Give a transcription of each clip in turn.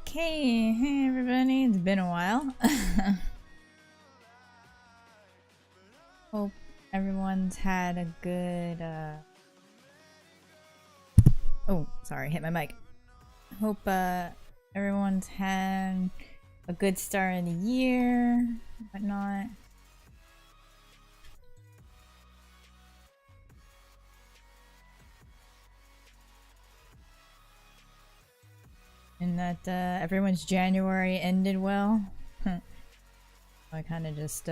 Okay, hey everybody, it's been a while. Hope everyone's had a good, oh, sorry, hit my mic. Hope, everyone's had a good start of the year, whatnot. And that, everyone's January ended well. I kinda just,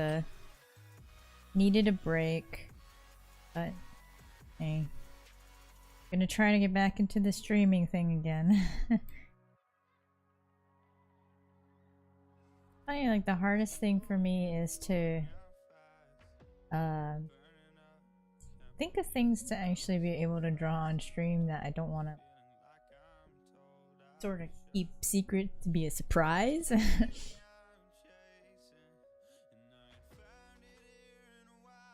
needed a break, but hey, gonna try to get back into the streaming thing again. Funny, like the hardest thing for me is to think of things to actually be able to draw on stream that I don't want to sort of keep secret to be a surprise.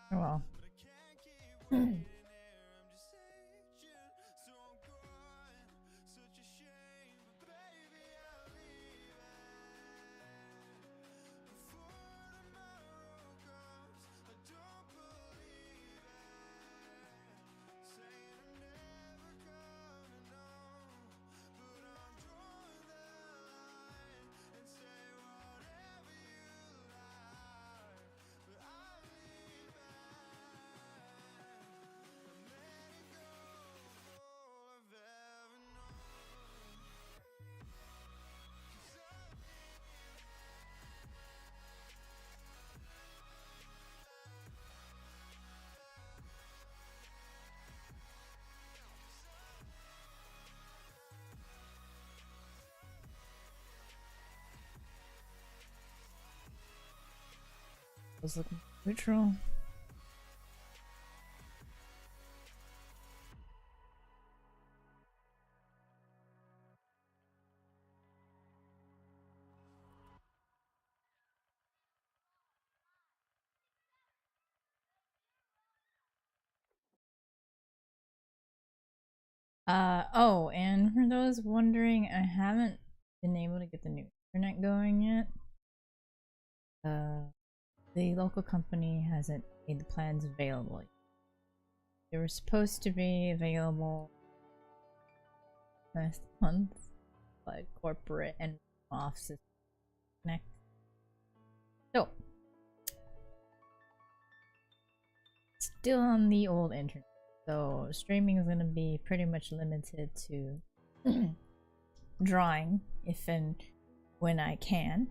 Oh well. Was looking neutral. Oh, and for those wondering, I haven't been able to get the new internet going yet. The local company hasn't made the plans available yet. They were supposed to be available last month, but corporate and offices connect. So, still on the old internet. So, streaming is going to be pretty much limited to drawing if and when I can.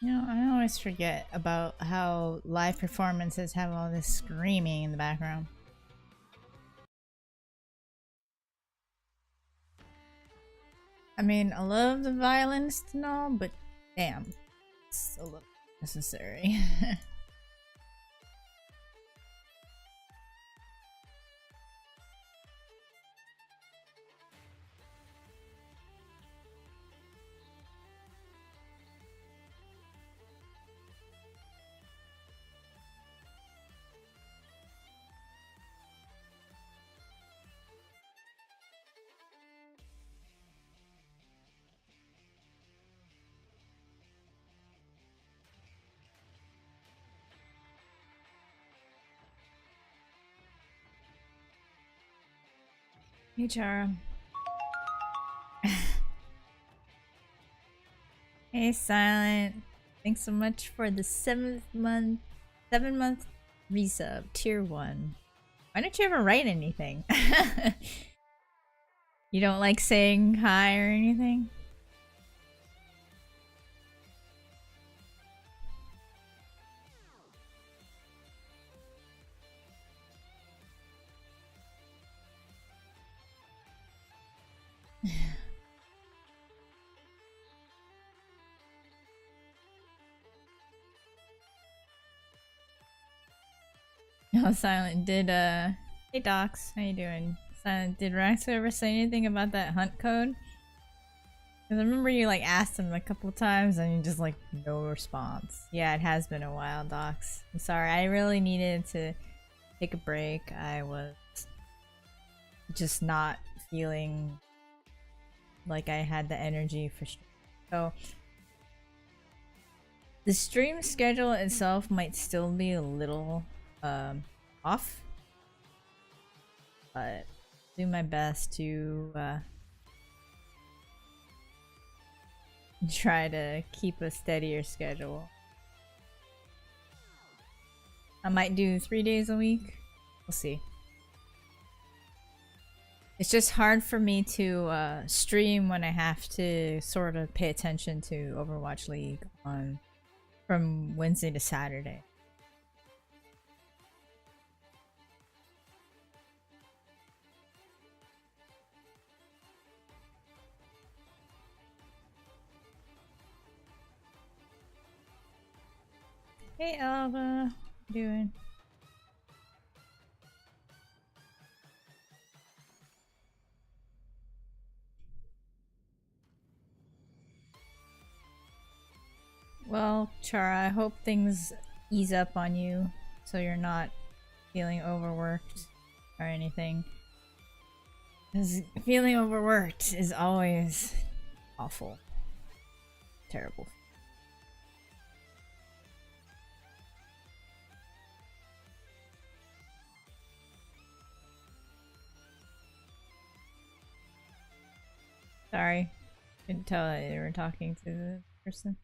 You know, I always forget about how live performances have all this screaming in the background. I mean, I love the violinist and all, but damn, it's a little necessary. Hey, Chara. Hey, Silent. Thanks so much for the 7-month resub, tier 1. Why don't you ever write anything? You don't like saying hi or anything? No, Silent did, hey Docs, how you doing? Silent, did Rax ever say anything about that hunt code? Because I remember you, like, asked him a couple times and you just, like, no response. Yeah, it has been a while, Docs. I'm sorry, I really needed to take a break. I was just not feeling like I had the energy for stream. So, the stream schedule itself might still be a little, off. But do my best to try to keep a steadier schedule. I might do 3 days a week. We'll see. It's just hard for me to stream when I have to sort of pay attention to Overwatch League on from Wednesday to Saturday. Hey Alba, how you doing? Well, Chara, I hope things ease up on you so you're not feeling overworked or anything. Because feeling overworked is always awful. Terrible. Sorry. Couldn't tell that you were talking to the person.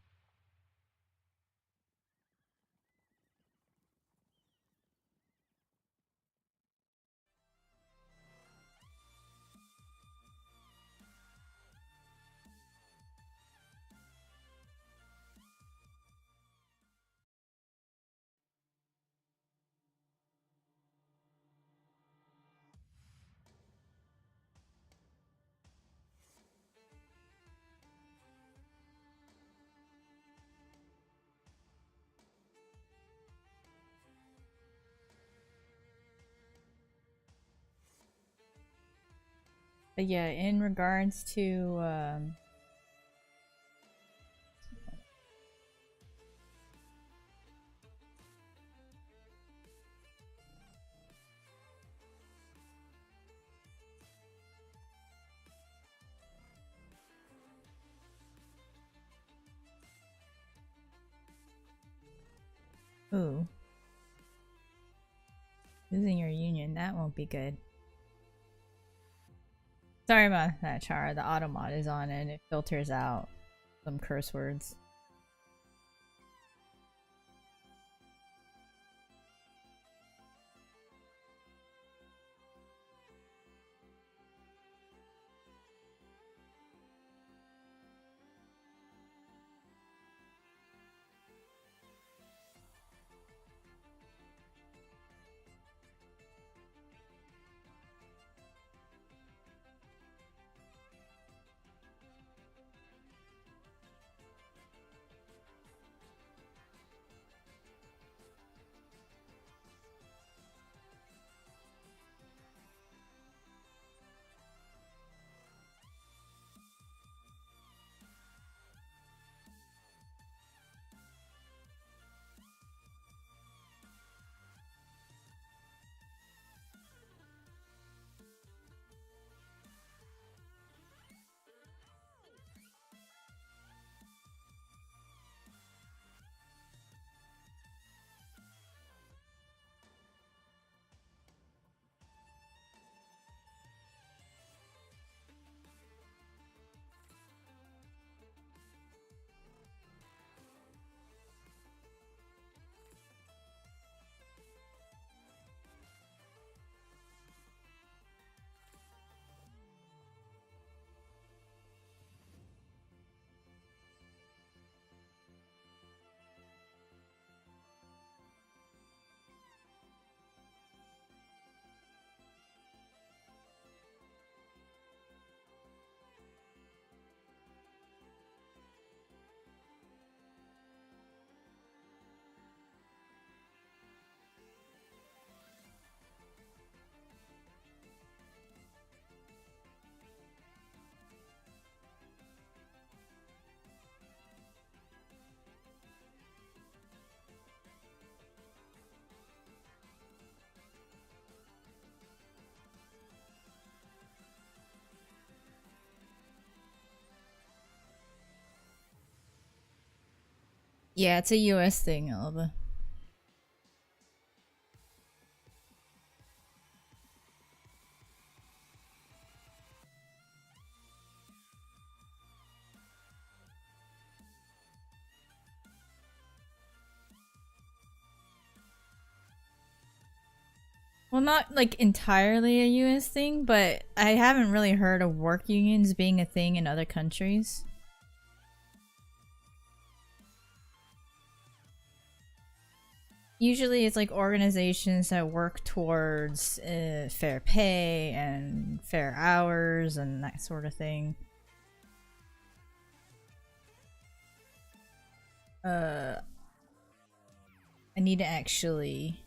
But yeah, in regards to ooh. Losing your union, that won't be good. Sorry about that, Chara. The auto mod is on and it filters out some curse words. Yeah, it's a US thing, Alba. Well, not like entirely a US thing, but I haven't really heard of work unions being a thing in other countries. Usually it's like organizations that work towards fair pay and fair hours and that sort of thing. I need to actually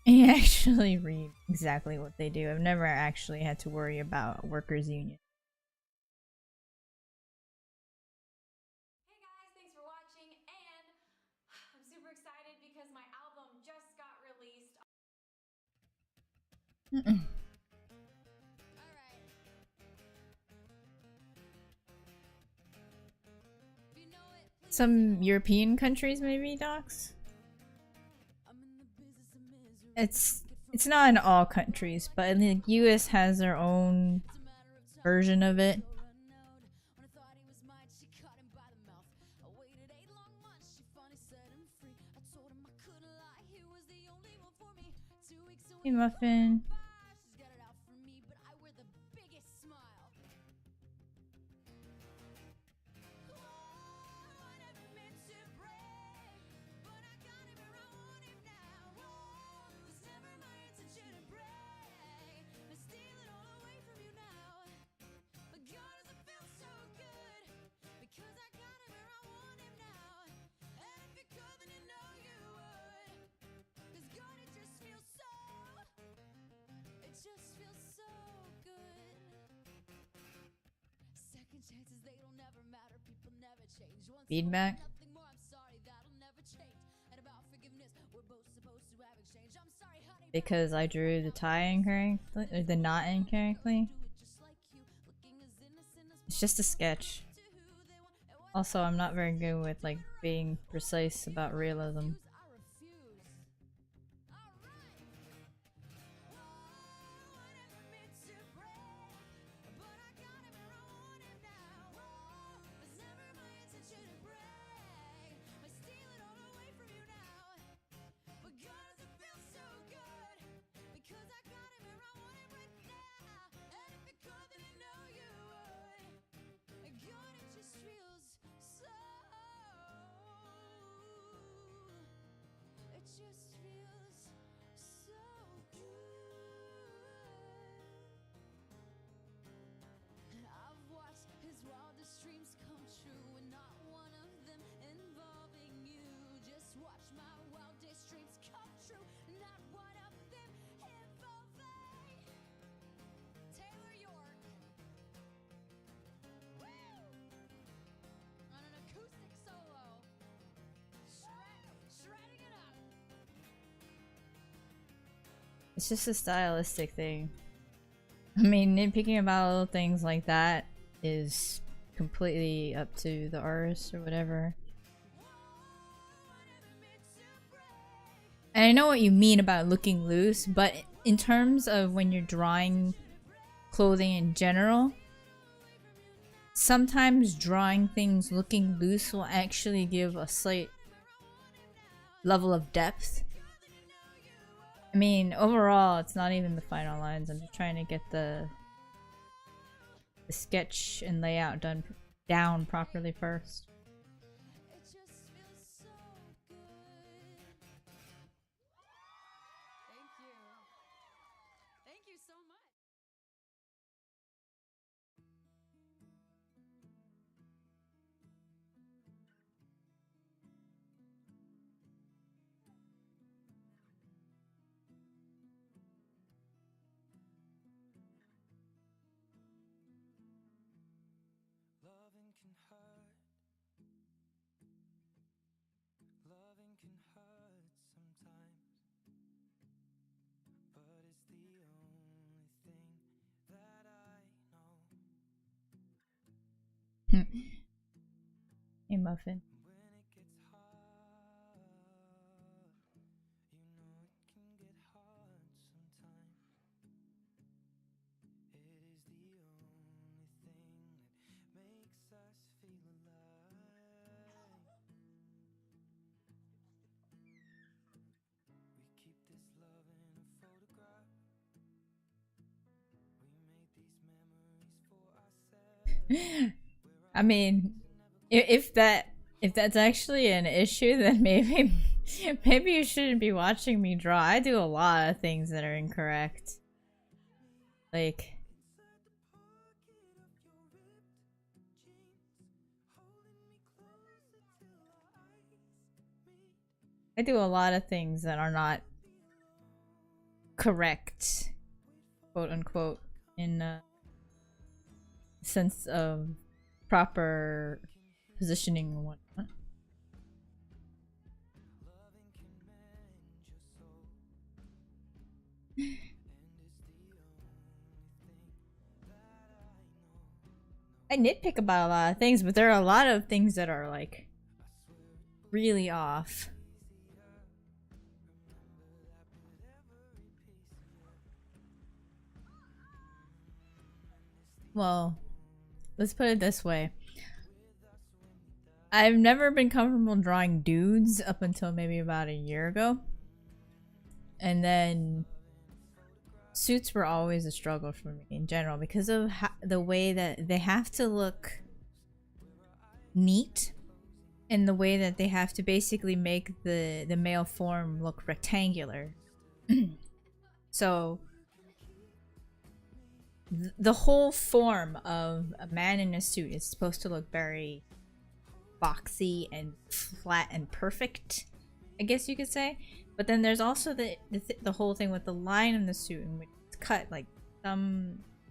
read exactly what they do. I've never actually had to worry about workers' union. Hey guys, thanks for watching, and I'm super excited because my album just got released. Some European countries, maybe, Docs? It's not in all countries, but the US has their own version of it. Hey, Muffin. Feedback. Because I drew the tie incorrectly, or the knot incorrectly. It's just a sketch. Also, I'm not very good with like being precise about realism. It's just a stylistic thing. I mean, nitpicking about things like that is completely up to the artist or whatever. And I know what you mean about looking loose, but in terms of when you're drawing clothing in general, sometimes drawing things looking loose will actually give a slight level of depth. I mean, overall, it's not even the final lines. I'm just trying to get the sketch and layout down properly first. Thank you so much. Loving can hurt. Loving can hurt sometimes. But it's the only thing that I know. Hey, Muffin. When it gets hard, you know it can get hard sometimes. It is the only thing that makes us feel alive. We keep this love in a photograph. We made these memories for ourselves. I mean, if that's actually an issue, then maybe maybe you shouldn't be watching me draw. I do a lot of things that are incorrect. Like, I do a lot of things that are not correct, quote unquote, in sense of proper positioning and whatnot. I nitpick about a lot of things, but there are a lot of things that are like really off. Well, let's put it this way. I've never been comfortable drawing dudes up until maybe about a year ago. And then suits were always a struggle for me in general because of the way that they have to look neat and the way that they have to basically make the male form look rectangular. So the whole form of a man in a suit is supposed to look very boxy and flat and perfect, I guess you could say. But then there's also the whole thing with the line in the suit and it's cut like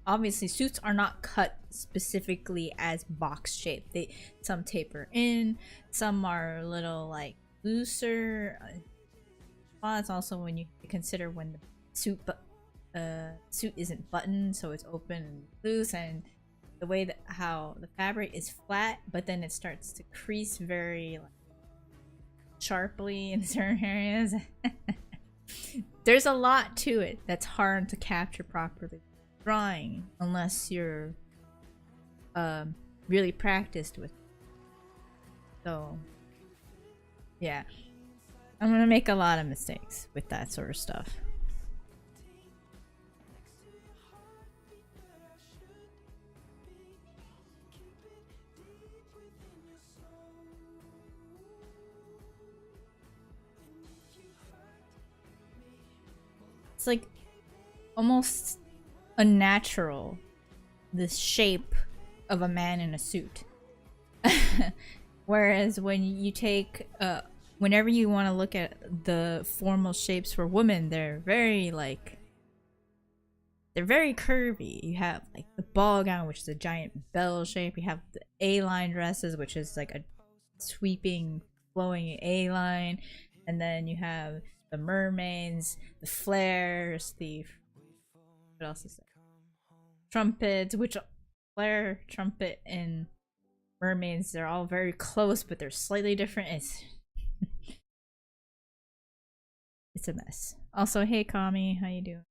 obviously suits are not cut specifically as box shaped. Some taper in, some are a little like looser. Well, it's also when you consider when the suit isn't buttoned, so it's open and loose, and the way that how the fabric is flat, but then it starts to crease very like sharply in certain areas. There's a lot to it that's hard to capture properly drawing unless you're really practiced with it. So yeah, I'm gonna make a lot of mistakes with that sort of stuff. It's like almost unnatural, this shape of a man in a suit. Whereas when you take whenever you want to look at the formal shapes for women, they're very curvy. You have like the ball gown, which is a giant bell shape. You have the A-line dresses, which is like a sweeping flowing A-line, and then you have the mermaids, the flares, what else is there? Trumpets, which flare, trumpet, and mermaids, they're all very close, but they're slightly different. It's a mess. Also, hey Kami, how you doing?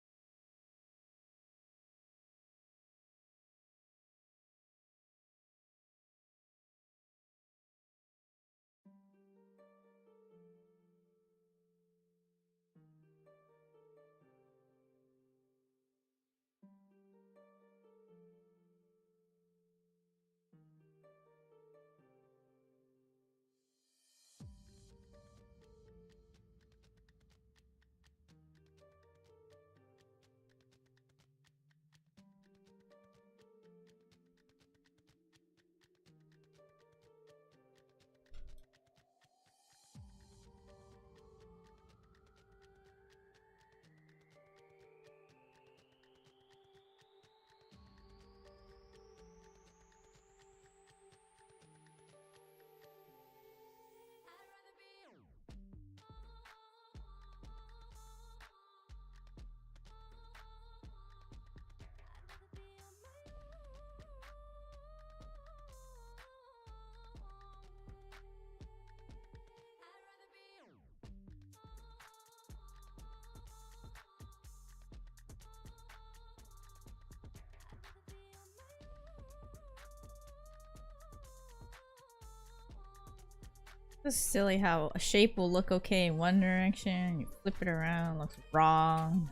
It's silly how a shape will look okay in one direction, you flip it around, it looks wrong.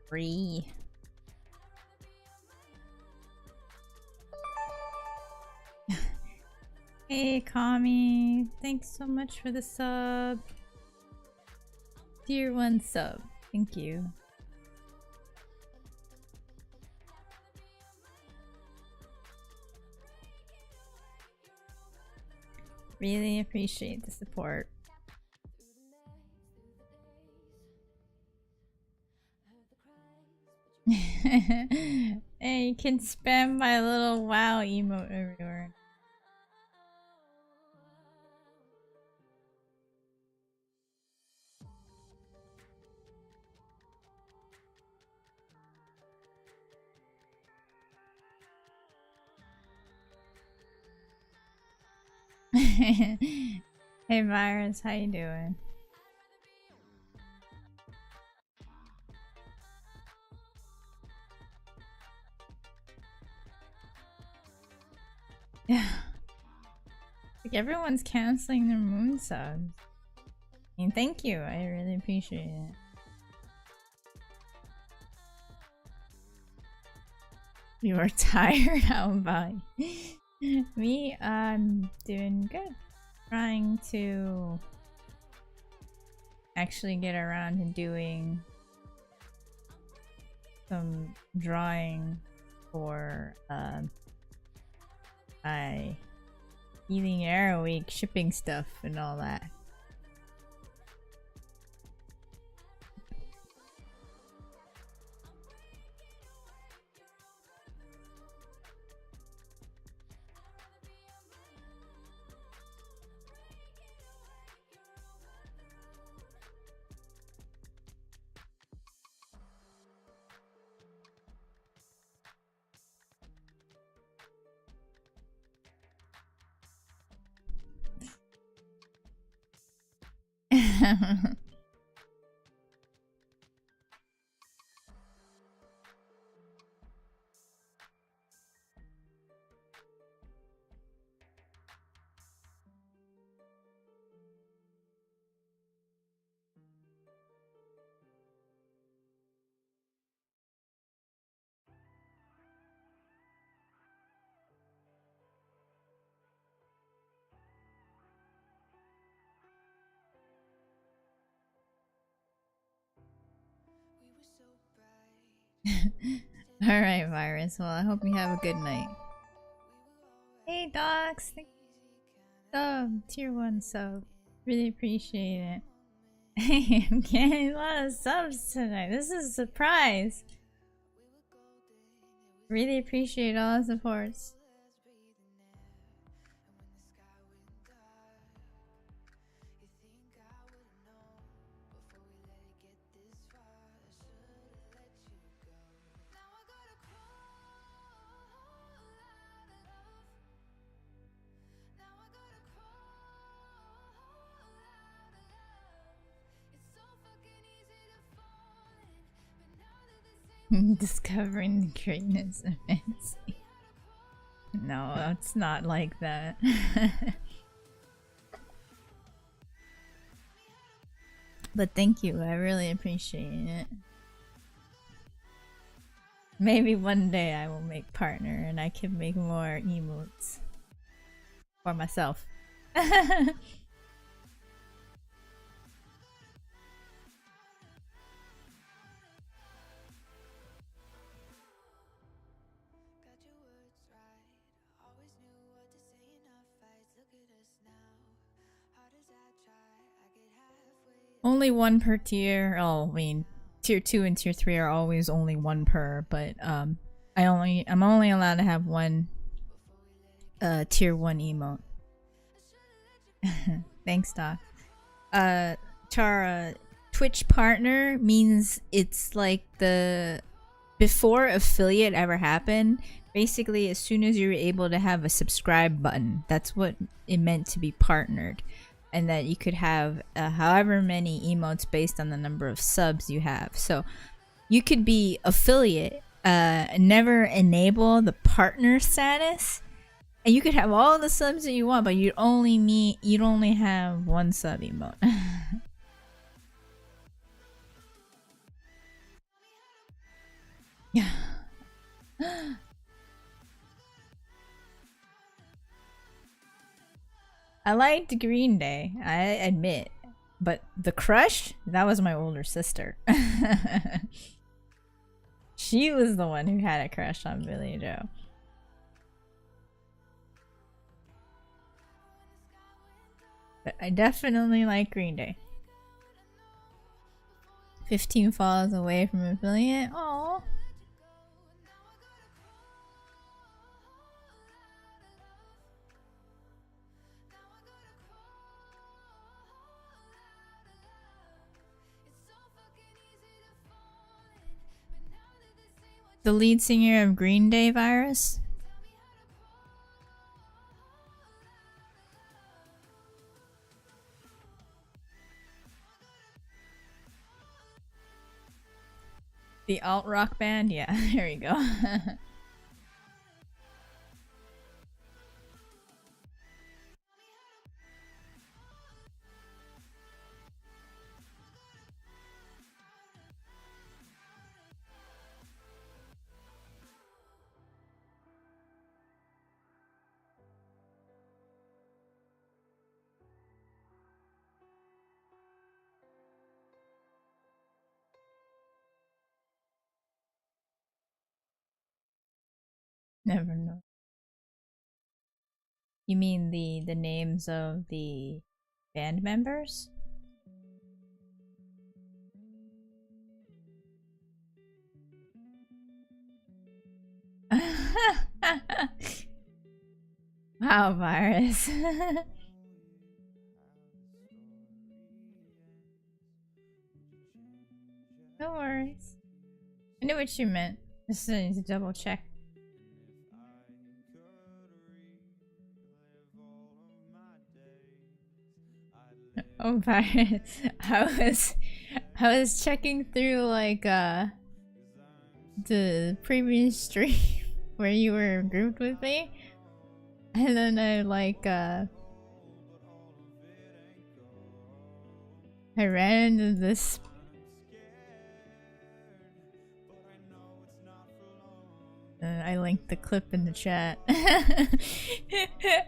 Free. Hey, Kami. Thanks so much for the sub. Tier 1 sub. Thank you. Really appreciate the support. Hey, you can spam my little WoW emote everywhere. Hey Virus, how you doing? Yeah. Like everyone's canceling their moon subs. I mean, thank you. I really appreciate it. You are tired? How about you? Me? I'm doing good. Trying to actually get around to doing some drawing for my Healing Arrow Week shipping stuff and all that. Alright, Virus. Well, I hope you have a good night. Hey, Docs! Sub, tier 1 sub. Really appreciate it. Hey, I'm getting a lot of subs tonight. This is a surprise. Really appreciate all the supports. Discovering the greatness of fantasy. No, it's not like that. But thank you, I really appreciate it. Maybe one day I will make partner and I can make more emotes for myself. Only one per tier. Oh, I mean, tier 2 and tier 3 are always only one per, but I'm only allowed to have one tier 1 emote. Thanks, Doc. Chara, Twitch partner means it's like the before affiliate ever happened. Basically, as soon as you were able to have a subscribe button, that's what it meant to be partnered. And that you could have however many emotes based on the number of subs you have. So you could be affiliate, never enable the partner status, And you could have all the subs that you want, but you'd only have one sub emote. Yeah. I liked Green Day, I admit. But the crush? That was my older sister. She was the one who had a crush on Billy Joe. But I definitely like Green Day. 15 follows away from affiliate. Aww. The lead singer of Green Day Virus? The alt rock band? Yeah, there you go. Never know. You mean the names of the band members? Wow, Virus. No worries. I knew what you meant. Just need to double check. Oh, Virus. I was checking through like the previous stream where you were grouped with me, and then I like I ran into this. I linked the clip in the chat, and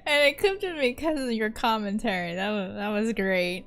I clipped it because of your commentary. That was great.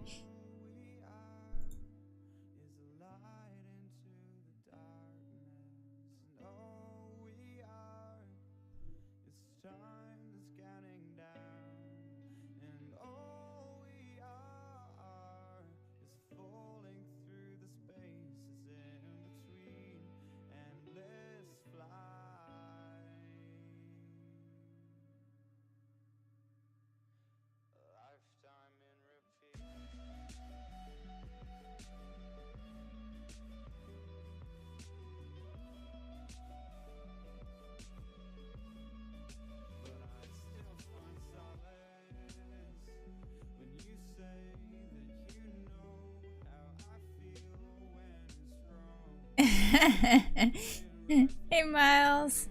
Hey, Miles.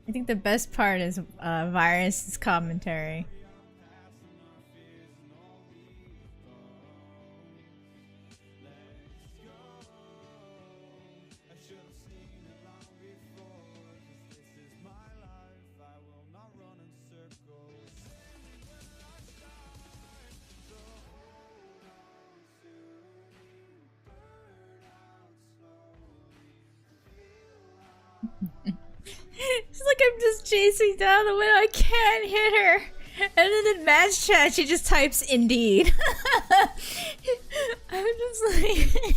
I think the best part is Virus's commentary. It's like I'm just chasing down the window. I can't hit her. And then in match chat, she just types "indeed." I'm just like.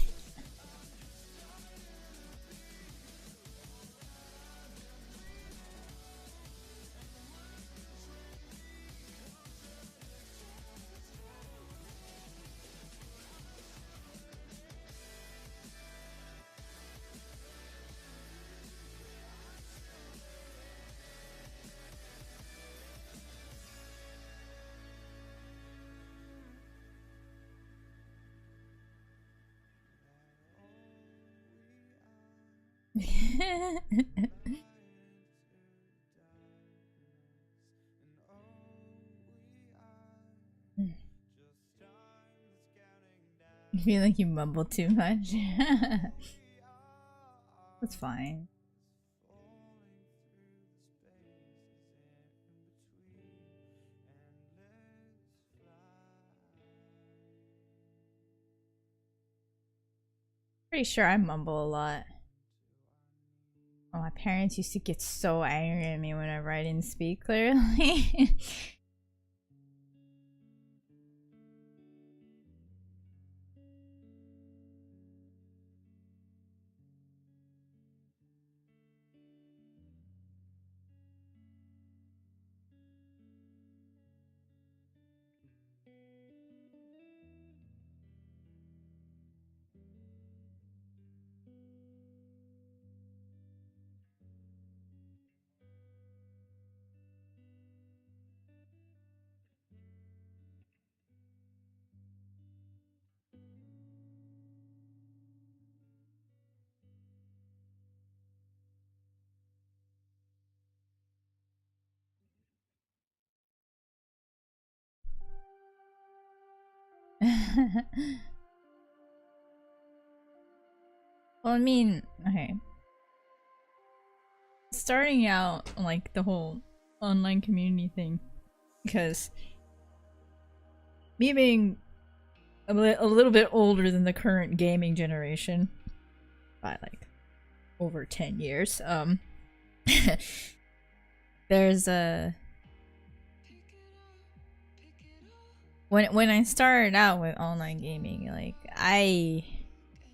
You feel like you mumble too much? That's fine. Pretty sure I mumble a lot. Oh, my parents used to get so angry at me whenever I didn't speak clearly. Well, I mean, okay. Starting out, like, the whole online community thing, because me being a little bit older than the current gaming generation by, like, over 10 years, there's a... When I started out with online gaming, like, I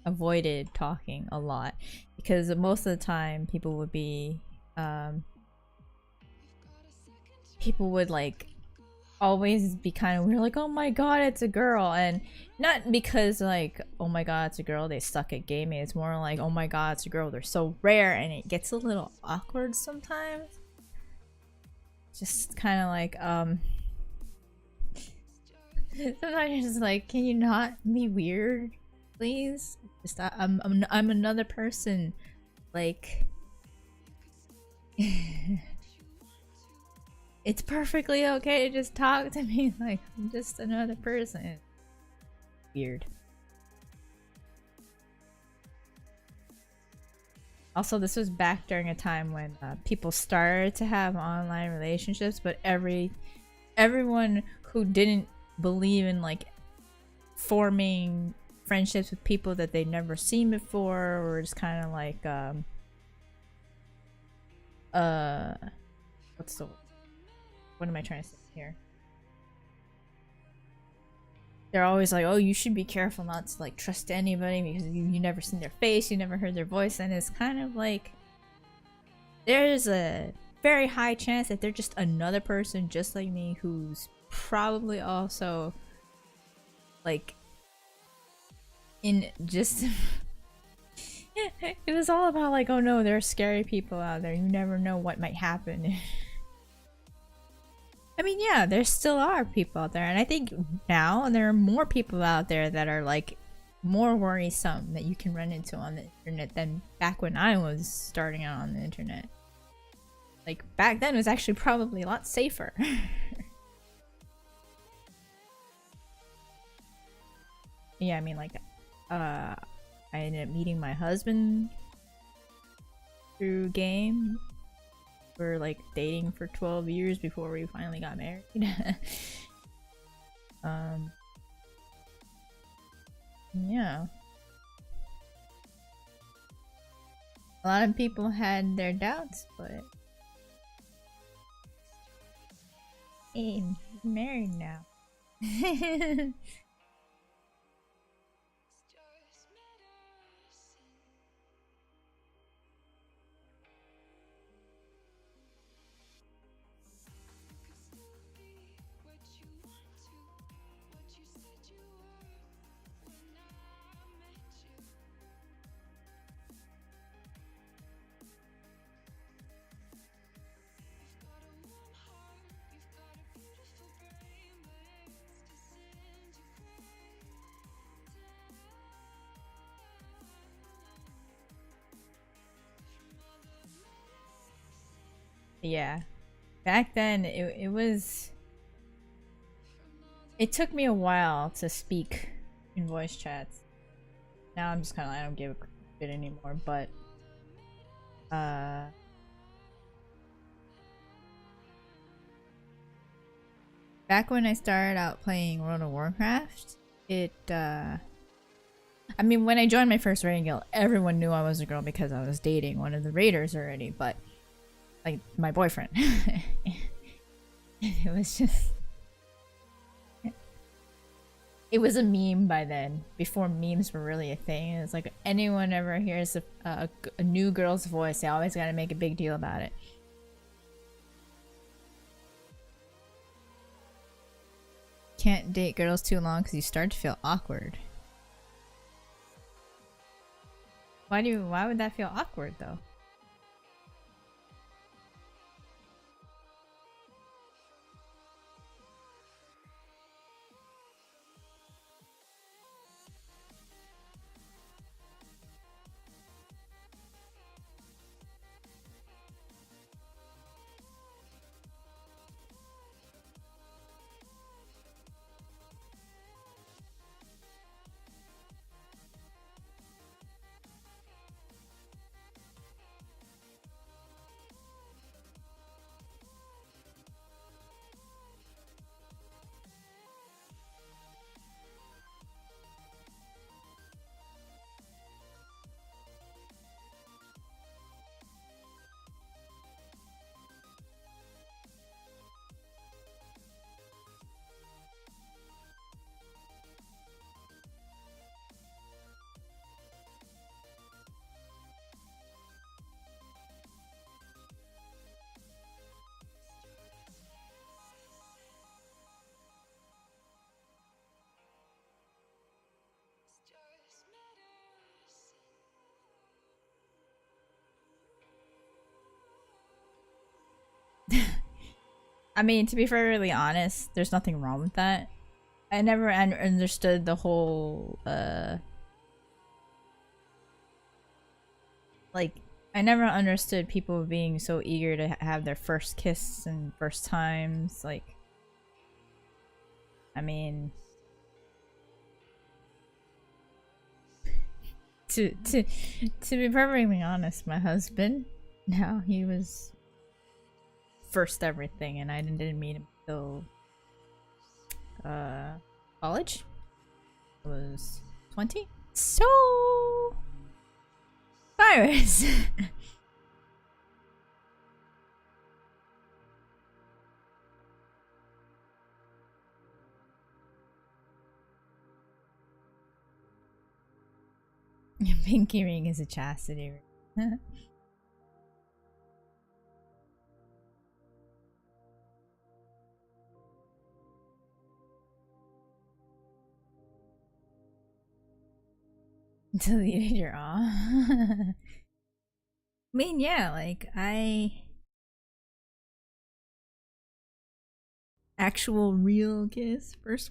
avoided talking a lot because most of the time people would be people would like always be kind of weird, like, oh my god, it's a girl, and not because like, oh my god, it's a girl, they suck at gaming. It's more like, oh my god, it's a girl, they're so rare, and it gets a little awkward sometimes. Just kind of like sometimes you're just like, can you not be weird, please? Just I'm another person, like. It's perfectly okay to just talk to me like I'm just another person. Weird. Also, this was back during a time when people started to have online relationships, but everyone who didn't believe in like forming friendships with people that they'd never seen before, or just kind of like what's the, what am I trying to say here? They're always like, oh, you should be careful not to like trust anybody because you never seen their face, you never heard their voice, and it's kind of like there's a very high chance that they're just another person just like me who's probably also like in just it was all about like, oh no, there are scary people out there, you never know what might happen. I mean, yeah, there still are people out there, and I think now there are more people out there that are like more worrisome that you can run into on the internet than back when I was starting out on the internet. Like back then it was actually probably a lot safer. Yeah, I mean, like I ended up meeting my husband through game. We're like dating for 12 years before we finally got married. Yeah. A lot of people had their doubts, but hey, I'm married now. Yeah. Back then, it was... It took me a while to speak in voice chats. Now I'm just kind of I don't give a shit anymore. But back when I started out playing World of Warcraft, I mean, when I joined my first raiding guild, everyone knew I was a girl because I was dating one of the raiders already, but like my boyfriend. It was just it was a meme by then, before memes were really a thing. It's like anyone ever hears a new girl's voice, they always gotta make a big deal about it. Can't date girls too long because you start to feel awkward. Why would that feel awkward though? I mean, to be fairly honest, there's nothing wrong with that. I never understood the whole, like, I never understood people being so eager to have their first kiss and first times. Like, I mean, to be perfectly honest, my husband, now he was first everything, and I didn't meet him until college. I was 20. So Cyrus. Pinky ring is a chastity ring. Deleted your aw. I mean, yeah, like actual real kiss first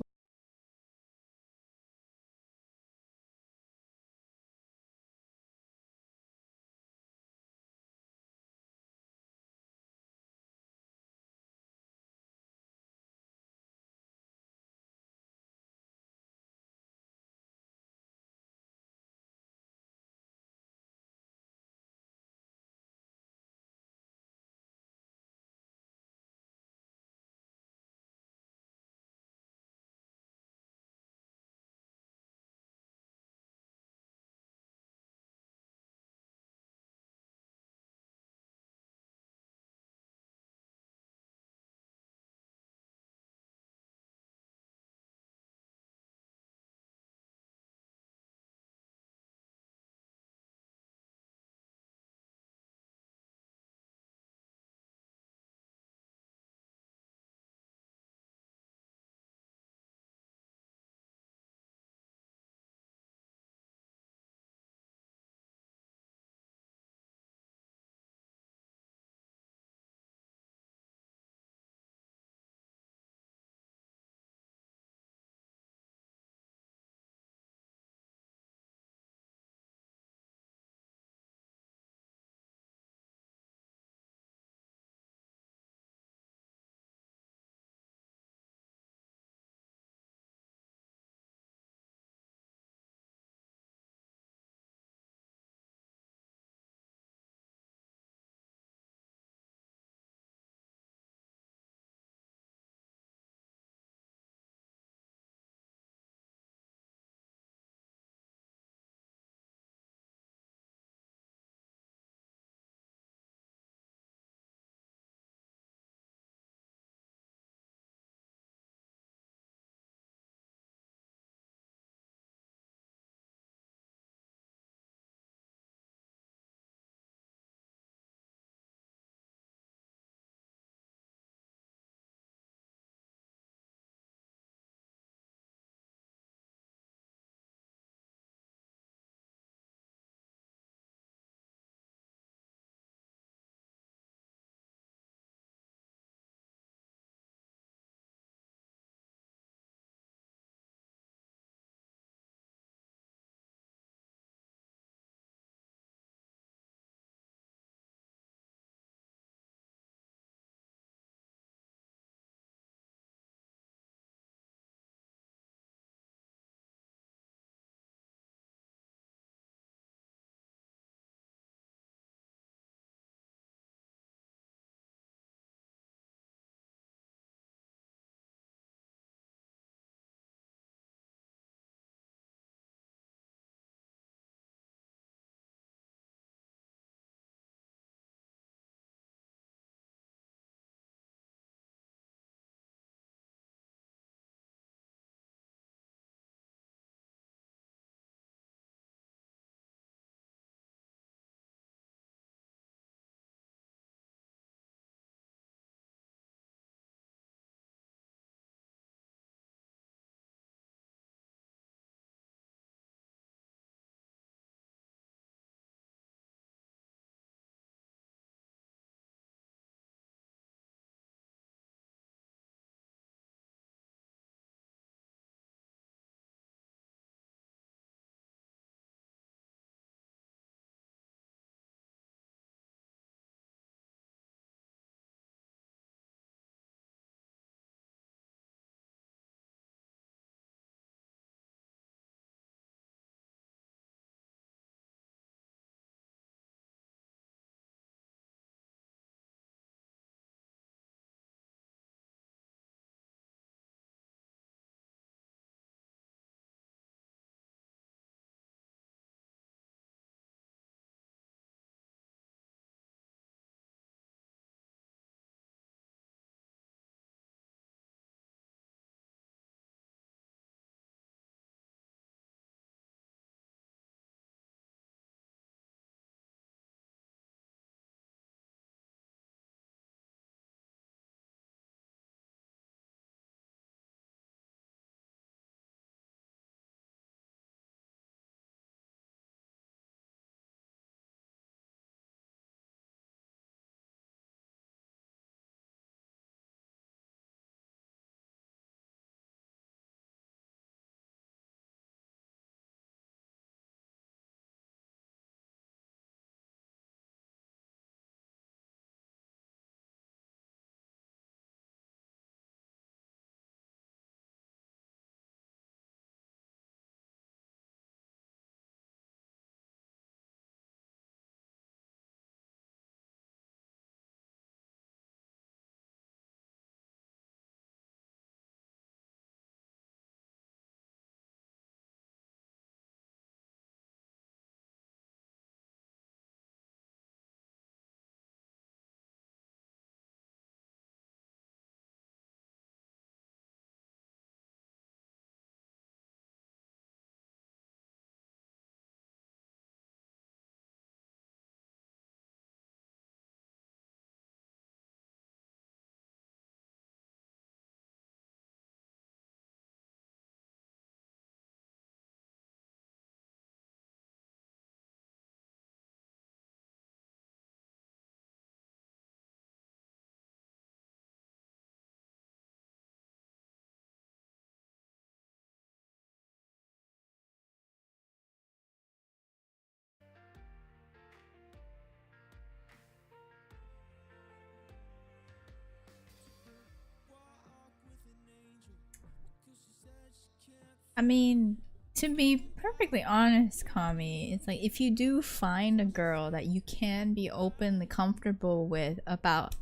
I mean, to be perfectly honest, Kami, it's like if you do find a girl that you can be openly comfortable with about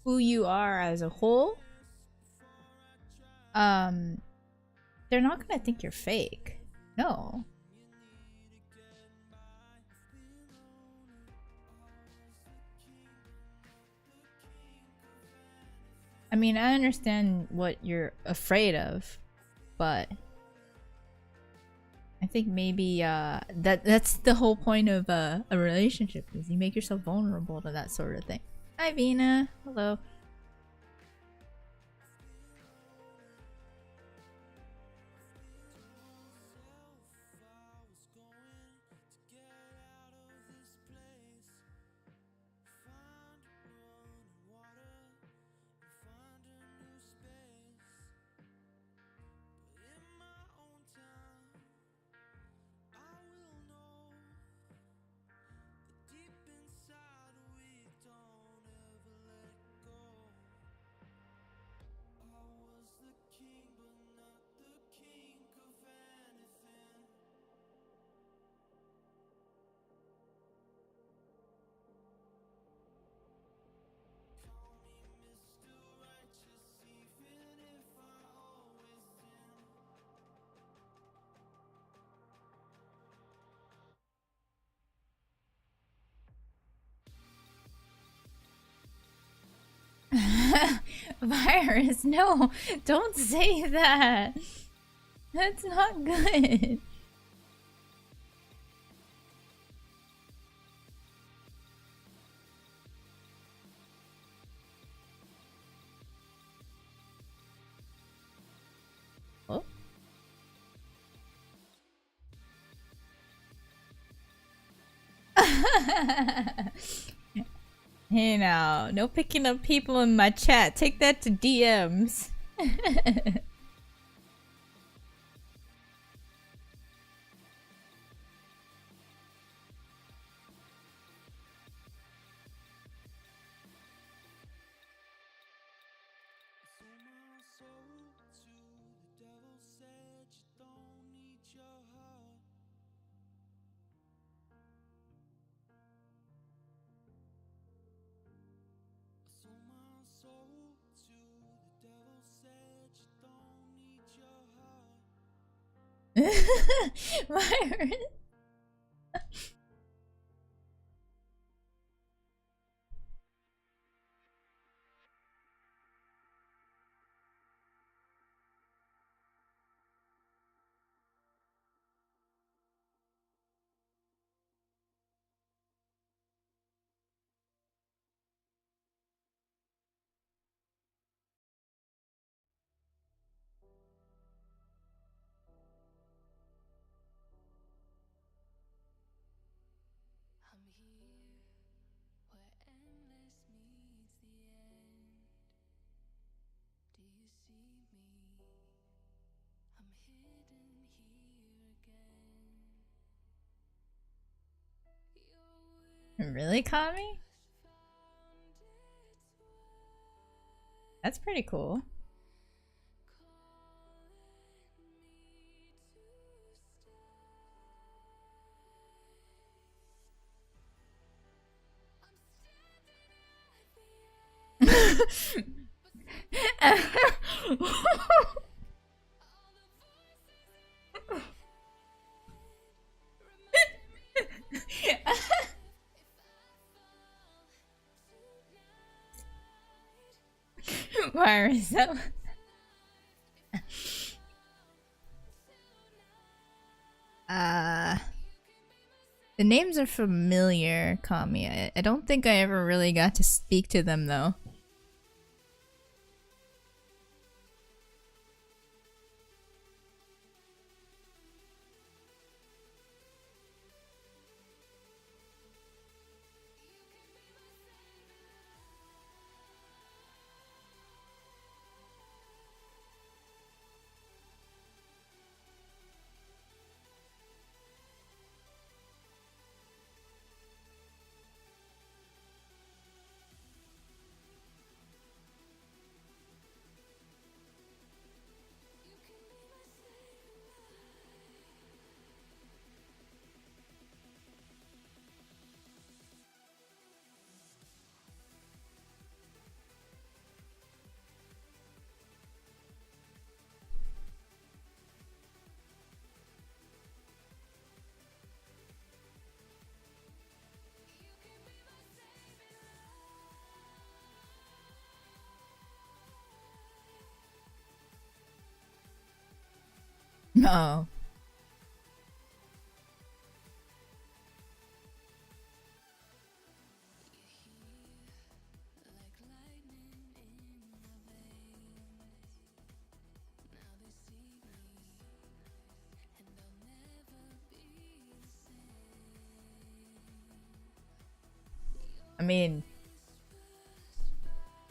who you are as a whole, they're not gonna think you're fake. No. I mean, I understand what you're afraid of, but I think maybe that's the whole point of a relationship, is you make yourself vulnerable to that sort of thing. Hi Vina, hello. Virus, no, don't say that. That's not good. Oh. Hey now, no picking up people in my chat. Take that to DMs. Virus. I'm here where endless meets the end. Do you see me? I'm hidden here again. Your Really, Kami? wish found its way, That's pretty cool. calling me to stay. I'm standing at the end. All the voices in my head remind me if I fall tonight. Virus. Uh, the names are familiar, Kami. I don't think I ever really got to speak to them though. Oh. I mean,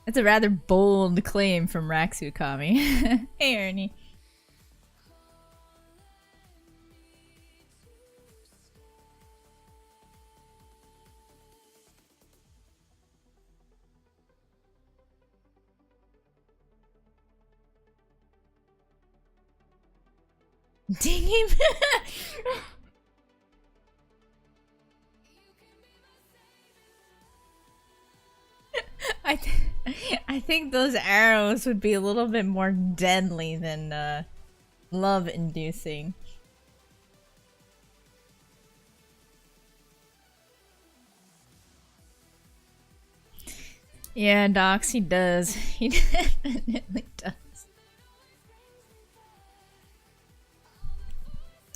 it's a rather bold claim from Raxukami. Hey, Ernie. Ding him. I think those arrows would be a little bit more deadly than love inducing. Yeah, Docs, he does. He definitely does.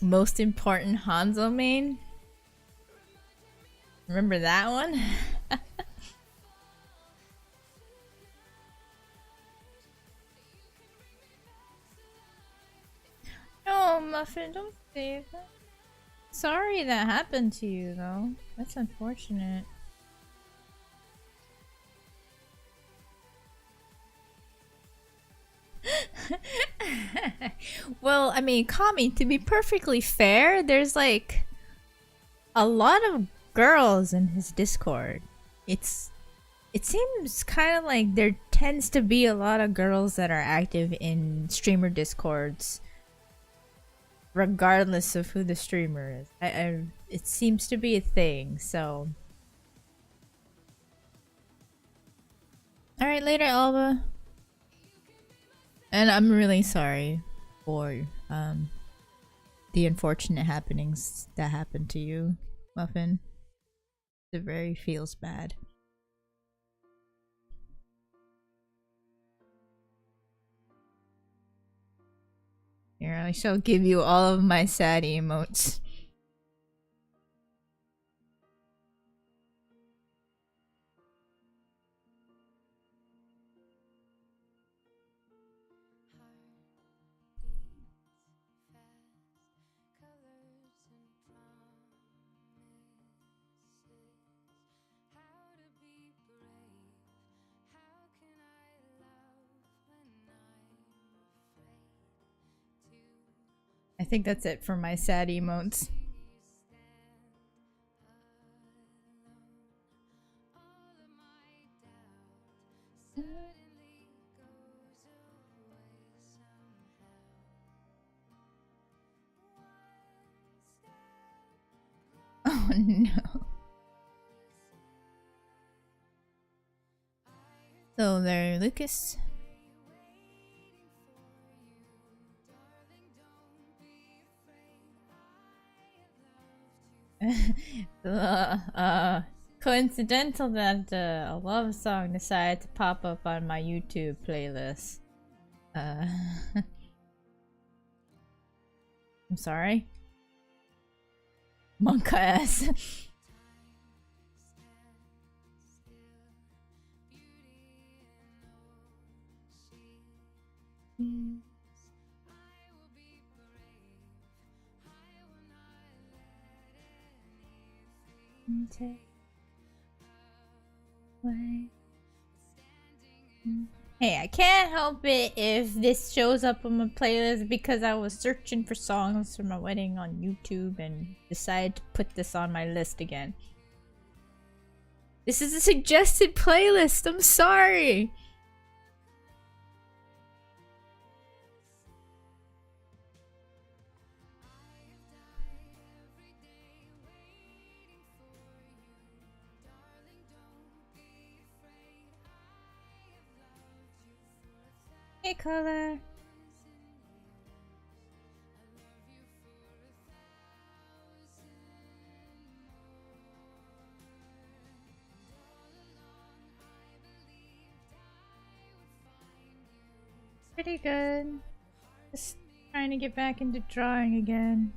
Most important Hanzo main? Remember that one? No, Muffin, don't say that. Sorry that happened to you, though. That's unfortunate. Well, I mean, Kami, to be perfectly fair, there's like a lot of girls in his Discord. It seems kind of like there tends to be a lot of girls that are active in streamer Discords, regardless of who the streamer is. It seems to be a thing. So, all right, later, Alba. And I'm really sorry for the unfortunate happenings that happened to you, Muffin. It very feels bad. Here, I shall give you all of my sad emotes. I think that's it for my sad emotes. Oh no. So there, Lucas. Coincidental that a love song decided to pop up on my YouTube playlist. I'm sorry. Monka ass. Take away. Hey, I can't help it if this shows up on my playlist because I was searching for songs for my wedding on YouTube and decided to put this on my list again. This is a suggested playlist, I'm sorry! Hey, Color. Pretty good. Just Trying to get back into drawing again.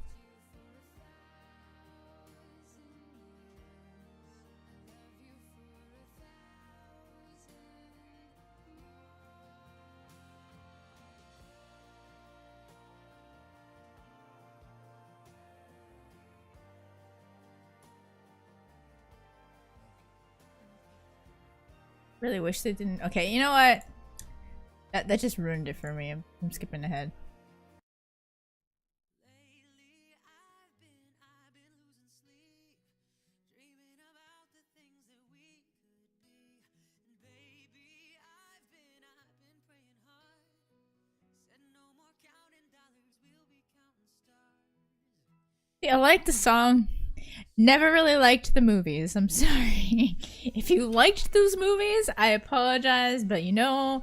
Really wish they didn't. Okay, you know what? That just ruined it for me. I'm skipping ahead. Lately I've been losing sleep, dreaming about the things that we could be. And baby, I've been praying hard. Said no more counting dollars, we'll be counting stars. See, I like the song. Never really liked the movies. I'm sorry. If you liked those movies, I apologize, but you know,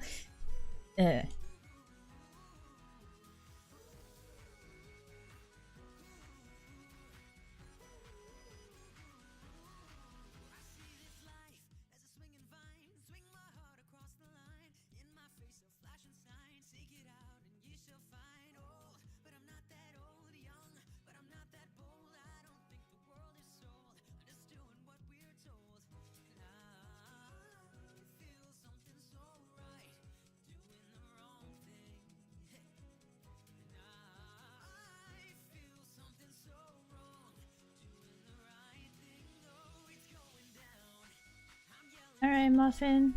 Alright, Muffin.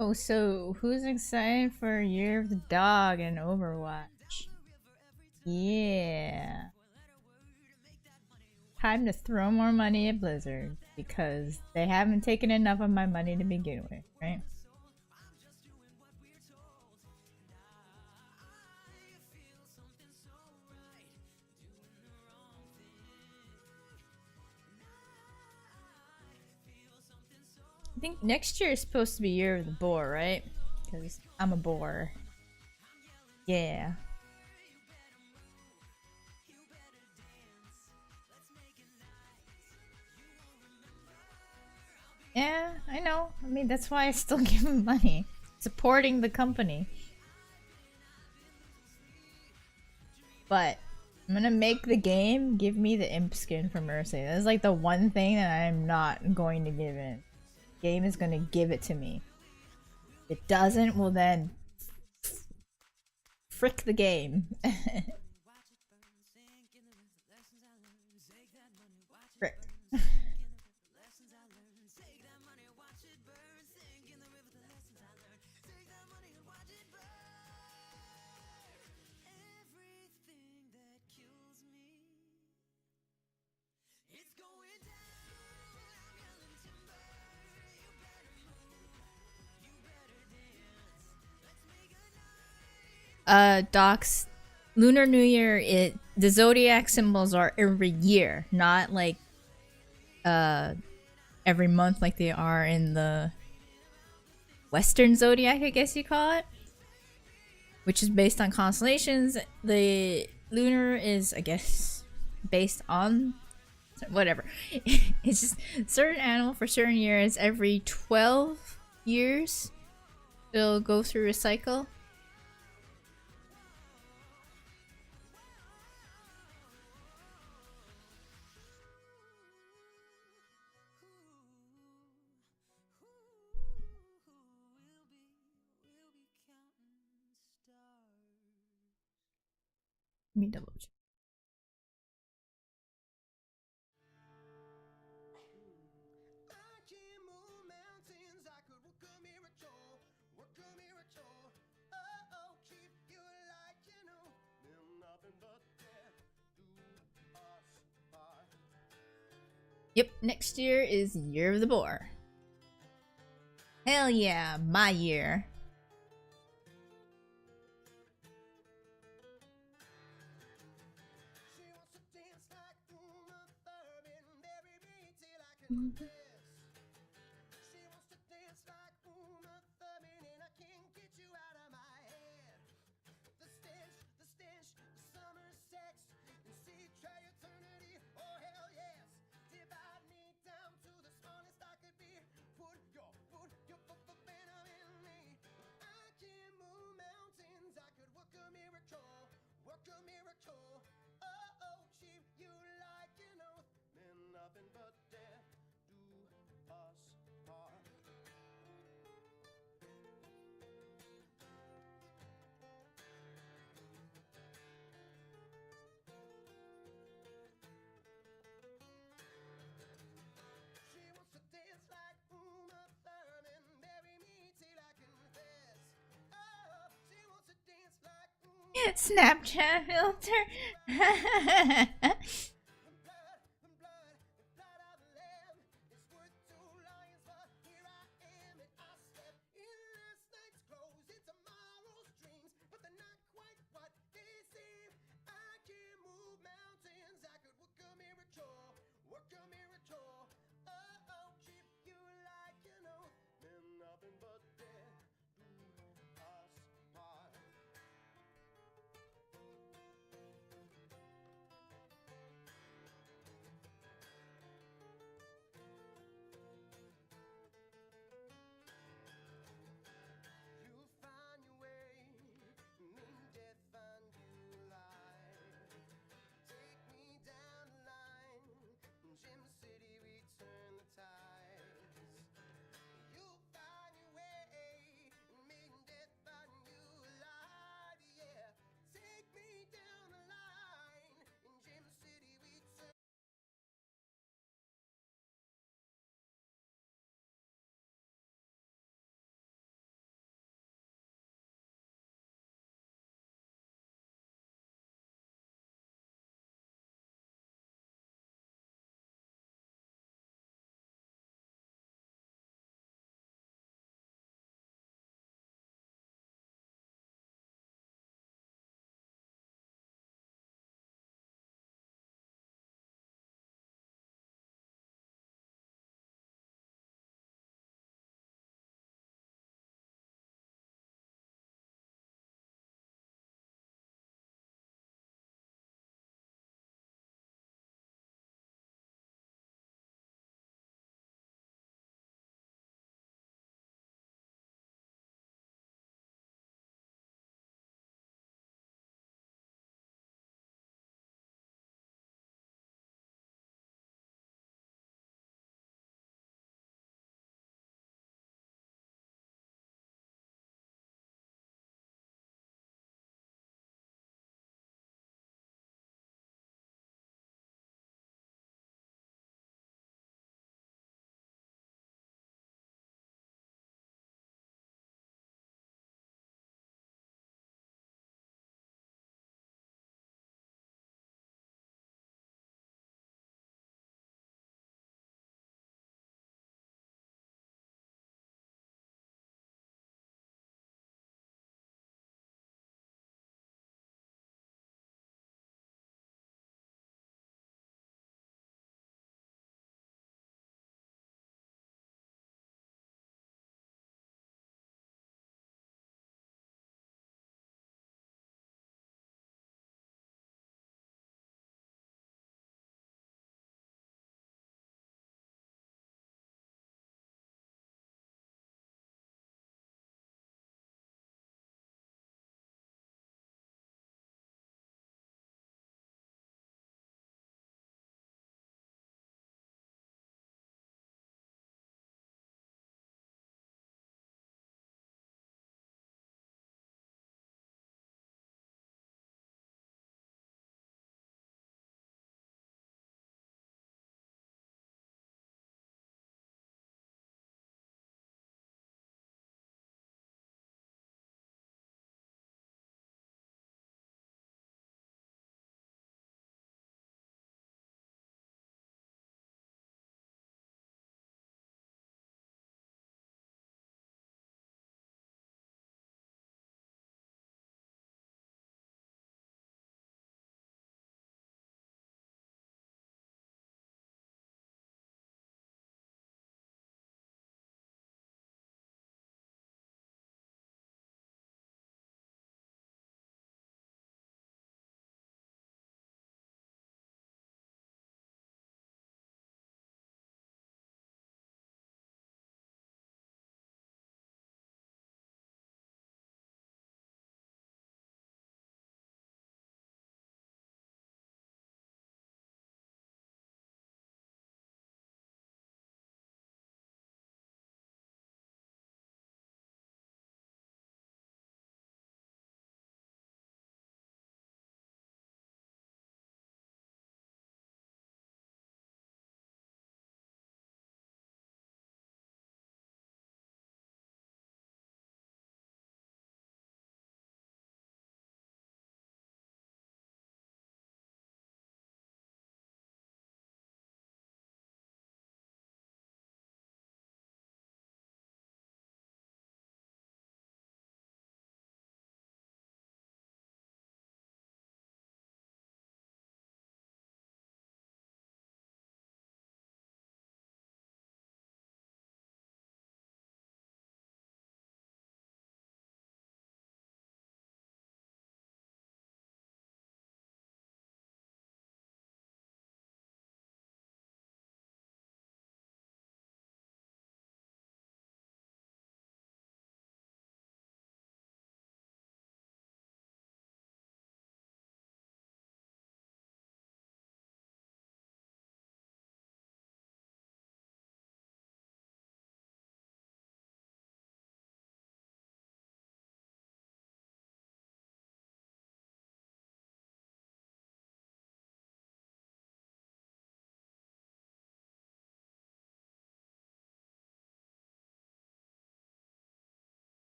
Oh, so who's excited for Year of the Dog and Overwatch? Yeah. Time to throw more money at Blizzard because they haven't taken enough of my money to begin with, right? I think next year is supposed to be Year of the Boar, right? Because I'm a boar. Yeah. Yeah, I know. I mean, that's why I still give him money. Supporting the company. But I'm gonna make the game give me the imp skin for Mercy. That's like the one thing that I'm not going to give in. Game is gonna give it to me. If it doesn't, well then frick the game. Frick. Doc's Lunar New Year, the zodiac symbols are every year, not like every month like they are in the Western zodiac, I guess you call it, which is based on constellations. The lunar is, I guess, based on whatever. It's just certain animal for certain years. Every 12 years it'll go through a cycle. Let me double check. Yep, next year is Year of the Boar. Hell yeah, my year. She wants to dance like Uma Thurman, and I can't get you out of my head. The stench, the summer sex, and see try eternity. Oh hell yes, divide me down to the smallest I could be. Put your venom in me. I can move mountains. I could work a miracle, work a miracle. Oh oh, cheap, you like an oath, man, nothing but death do us part. She wants to dance like Uma Thurman, marry me till I confess. Oh, she wants to dance like Uma Snapchat filter. blood of the lamb. It's worth 2 lions, but here I am, and I slept in last night's clothes. It's tomorrow's dreams, but they're not quite what they seem. I can move mountains. I could work a miracle, work a miracle. Oh oh, cheap, you like you know, and nothing but death do us part.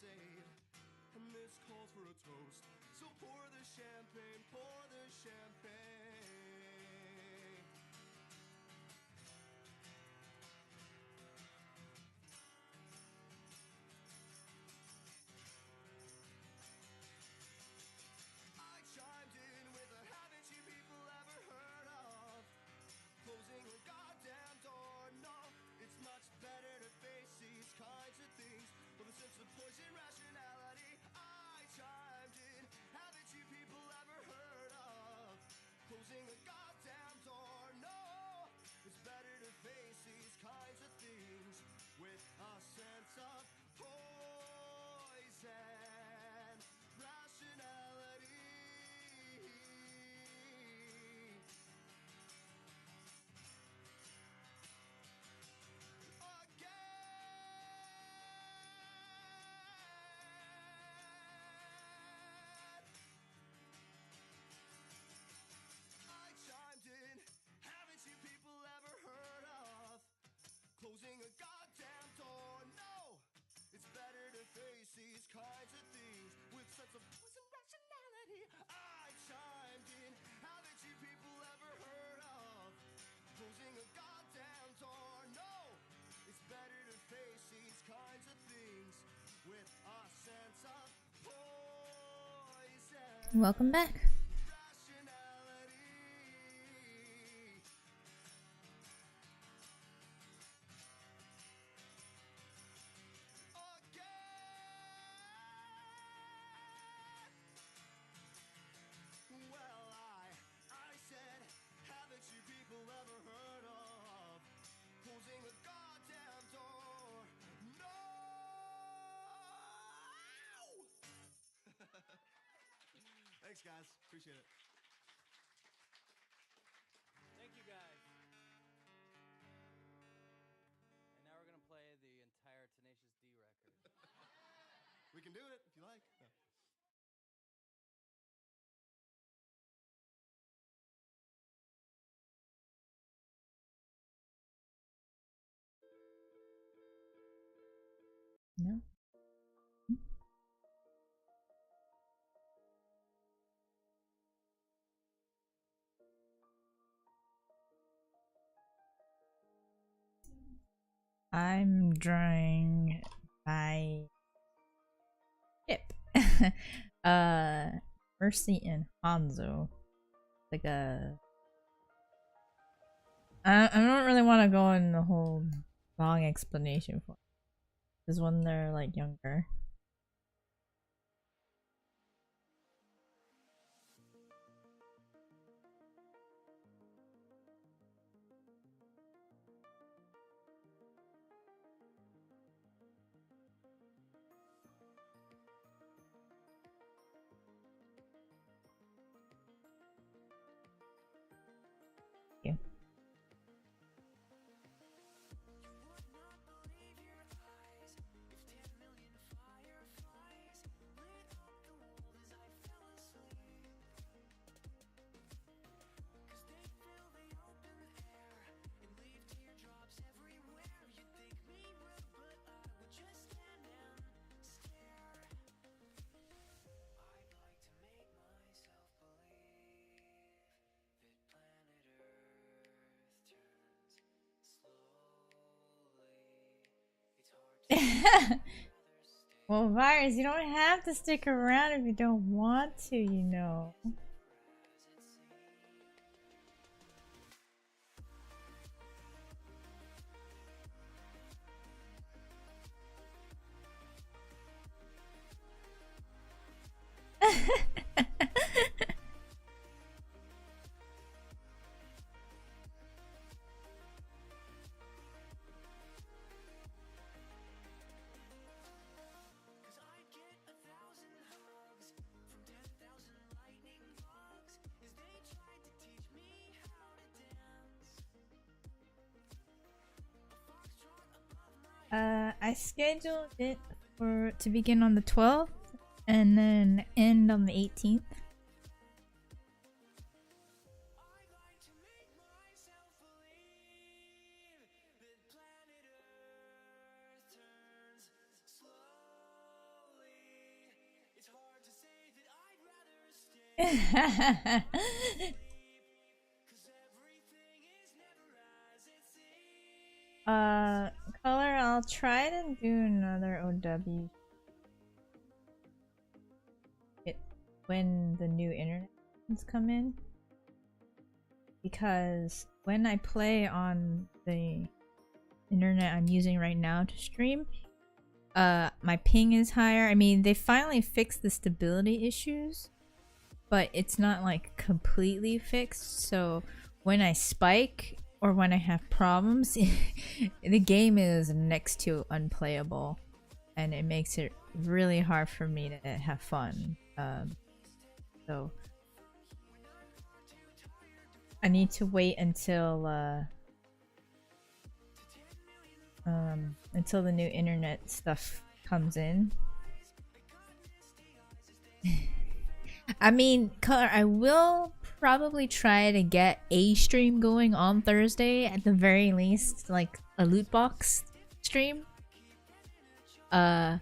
crusade. And this calls for a toast. So pour the champagne, pour the champagne. I chimed in with a haven't you people ever heard of? Closing a goddamn door, no. It's much better to face these kinds of things with a sense of poison rationality. I chimed in, haven't you people ever heard of? Closing a goddamn door, no. It's better to face these kinds of things with a sense of poison rationality. I chimed in, haven't you people ever heard of? Closing a goddamn door, no. It's better to face these kinds of things with sense of poison rationality. I chimed in, haven't you people ever heard of? Closing a goddamn door, no. It's better to face these kinds of things with a sense of poison Welcome back. rationality. Again. Well, I said, haven't you people ever heard of closing a goddamn door? No. Thanks, guys. Appreciate it. Thank you guys. And now we're gonna play the entire Tenacious D record. We can do it if you like. No. I'm drawing my ship. Mercy and Hanzo. Like a. I don't really want to go in the whole long explanation for this when they're like younger. Yeah. Well, Virus, you don't have to stick around if you don't want to, you know. I scheduled it to begin on the 12th and then end on the 18th. Color, I'll try to do another OW when the new internet come in. Because when I play on the internet I'm using right now to stream, my ping is higher. I mean, they finally fixed the stability issues, but it's not like completely fixed. So when I spike or when I have problems, the game is next to unplayable, and it makes it really hard for me to have fun. So I need to wait until the new internet stuff comes in. I mean, Color, I will probably try to get a stream going on Thursday at the very least, like a loot box stream. Cause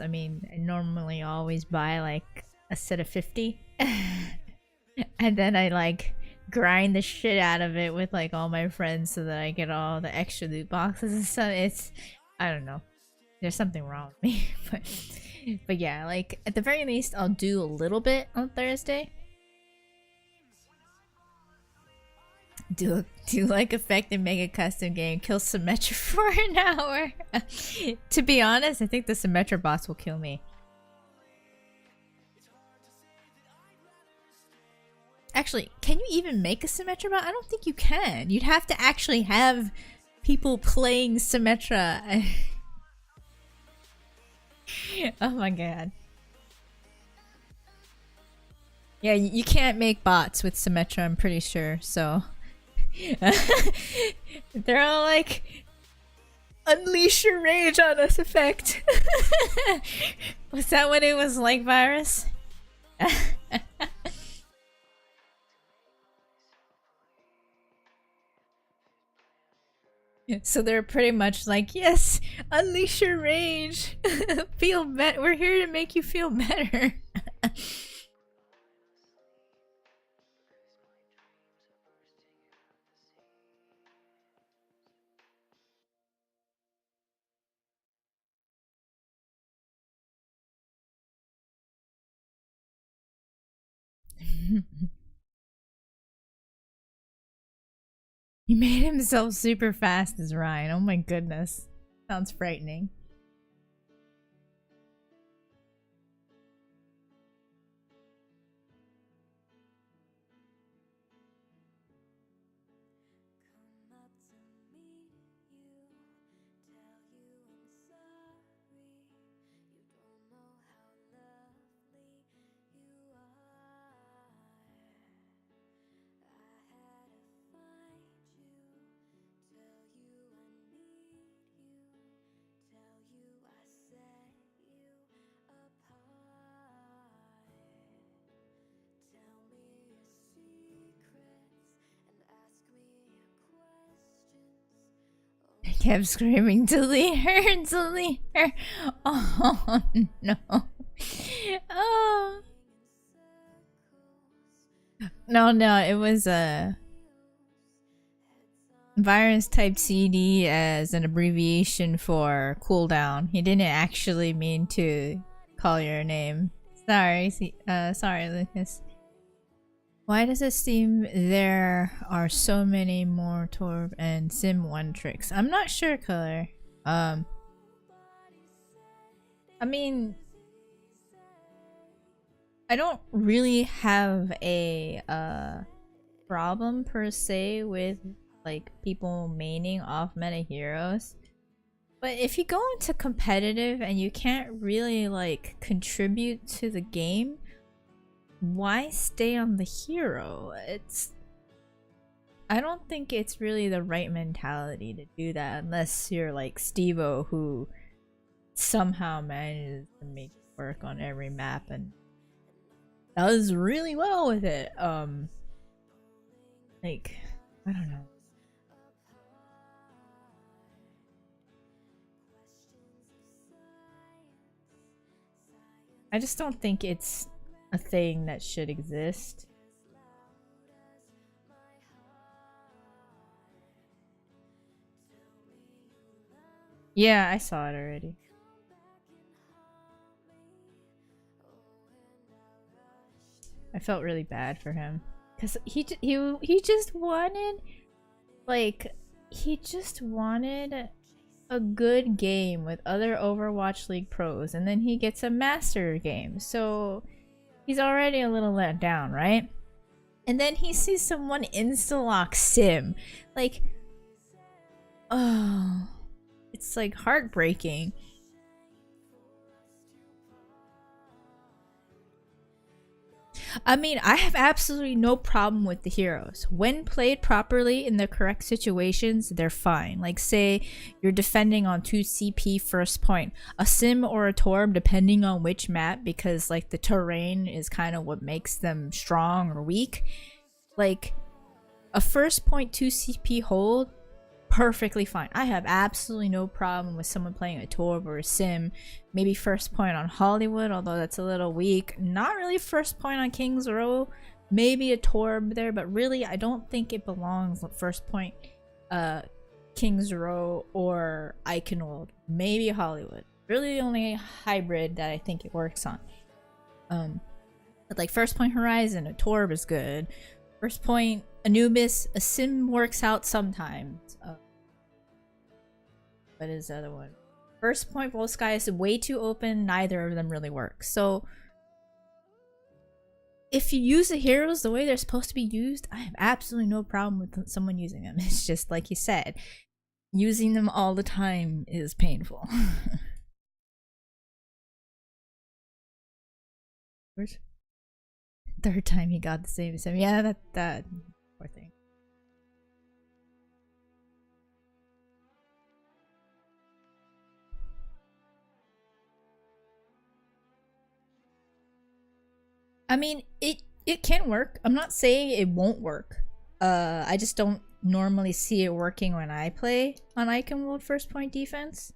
I mean, I normally always buy like a set of 50 and then I like grind the shit out of it with like all my friends so that I get all the extra loot boxes and stuff. It's, I don't know, there's something wrong with me. but yeah, like at the very least I'll do a little bit on Thursday. Do like effect and make a custom game, kill Symmetra for an hour. To be honest, I think the Symmetra boss will kill me. Actually, can you even make a Symmetra bot? I don't think you can. You'd have to actually have people playing Symmetra. Oh my god. Yeah, you can't make bots with Symmetra, I'm pretty sure, so... They're all like... Unleash your rage on us effect. Was that what it was like, Virus? So they're pretty much like, yes, unleash your rage. Feel better. We're here to make you feel better. He made himself super fast as Ryan. Oh my goodness. Sounds frightening. Come up to meet you, tell you I'm sorry. You don't know how lovely you are. I had to find you, tell you I need you, tell you I set you apart. Tell me your secrets and ask me your questions. I kept screaming, delete her, delete her. Oh no. Oh. No, it was a Virus typed CD as an abbreviation for cooldown. He didn't actually mean to call your name. Sorry, sorry, Lucas. Why does it seem there are so many more Torb and Sim 1 tricks? I'm not sure, Color. I mean, I don't really have a problem per se with like people maining off meta heroes. But if you go into competitive and you can't really like contribute to the game, why stay on the hero? I don't think it's really the right mentality to do that unless you're like Stevo, who somehow manages to make it work on every map and does really well with it. Like, I don't know. I just don't think it's a thing that should exist. Yeah, I saw it already. I felt really bad for him because he just wanted, like, he just wanted a good game with other Overwatch League pros, and then he gets a master game, so he's already a little let down, right? And then he sees someone insta-lock Sim, like, oh, it's like heartbreaking. I mean, I have absolutely no problem with the heroes. When played properly in the correct situations, they're fine. Like, say you're defending on 2 CP first point, a Sim or a Torb, depending on which map, because like the terrain is kind of what makes them strong or weak. Like, a first point 2 CP hold, perfectly fine. I have absolutely no problem with someone playing a Torb or a Sim. Maybe first point on Hollywood, although that's a little weak. Not really first point on King's Row. Maybe a Torb there, but really I don't think it belongs at first point King's Row or Iconworld. Maybe Hollywood. Really the only hybrid that I think it works on. But like first point Horizon, a Torb is good. First point Anubis, a Sim works out sometimes. What is the other one? First point Volsky is way too open, neither of them really work. So if you use the heroes the way they're supposed to be used, I have absolutely no problem with someone using them. It's just like you said, using them all the time is painful. Third time he got the same as him. Yeah, that poor thing. I mean, it can work. I'm not saying it won't work. I just don't normally see it working when I play on Iconworld first point defense.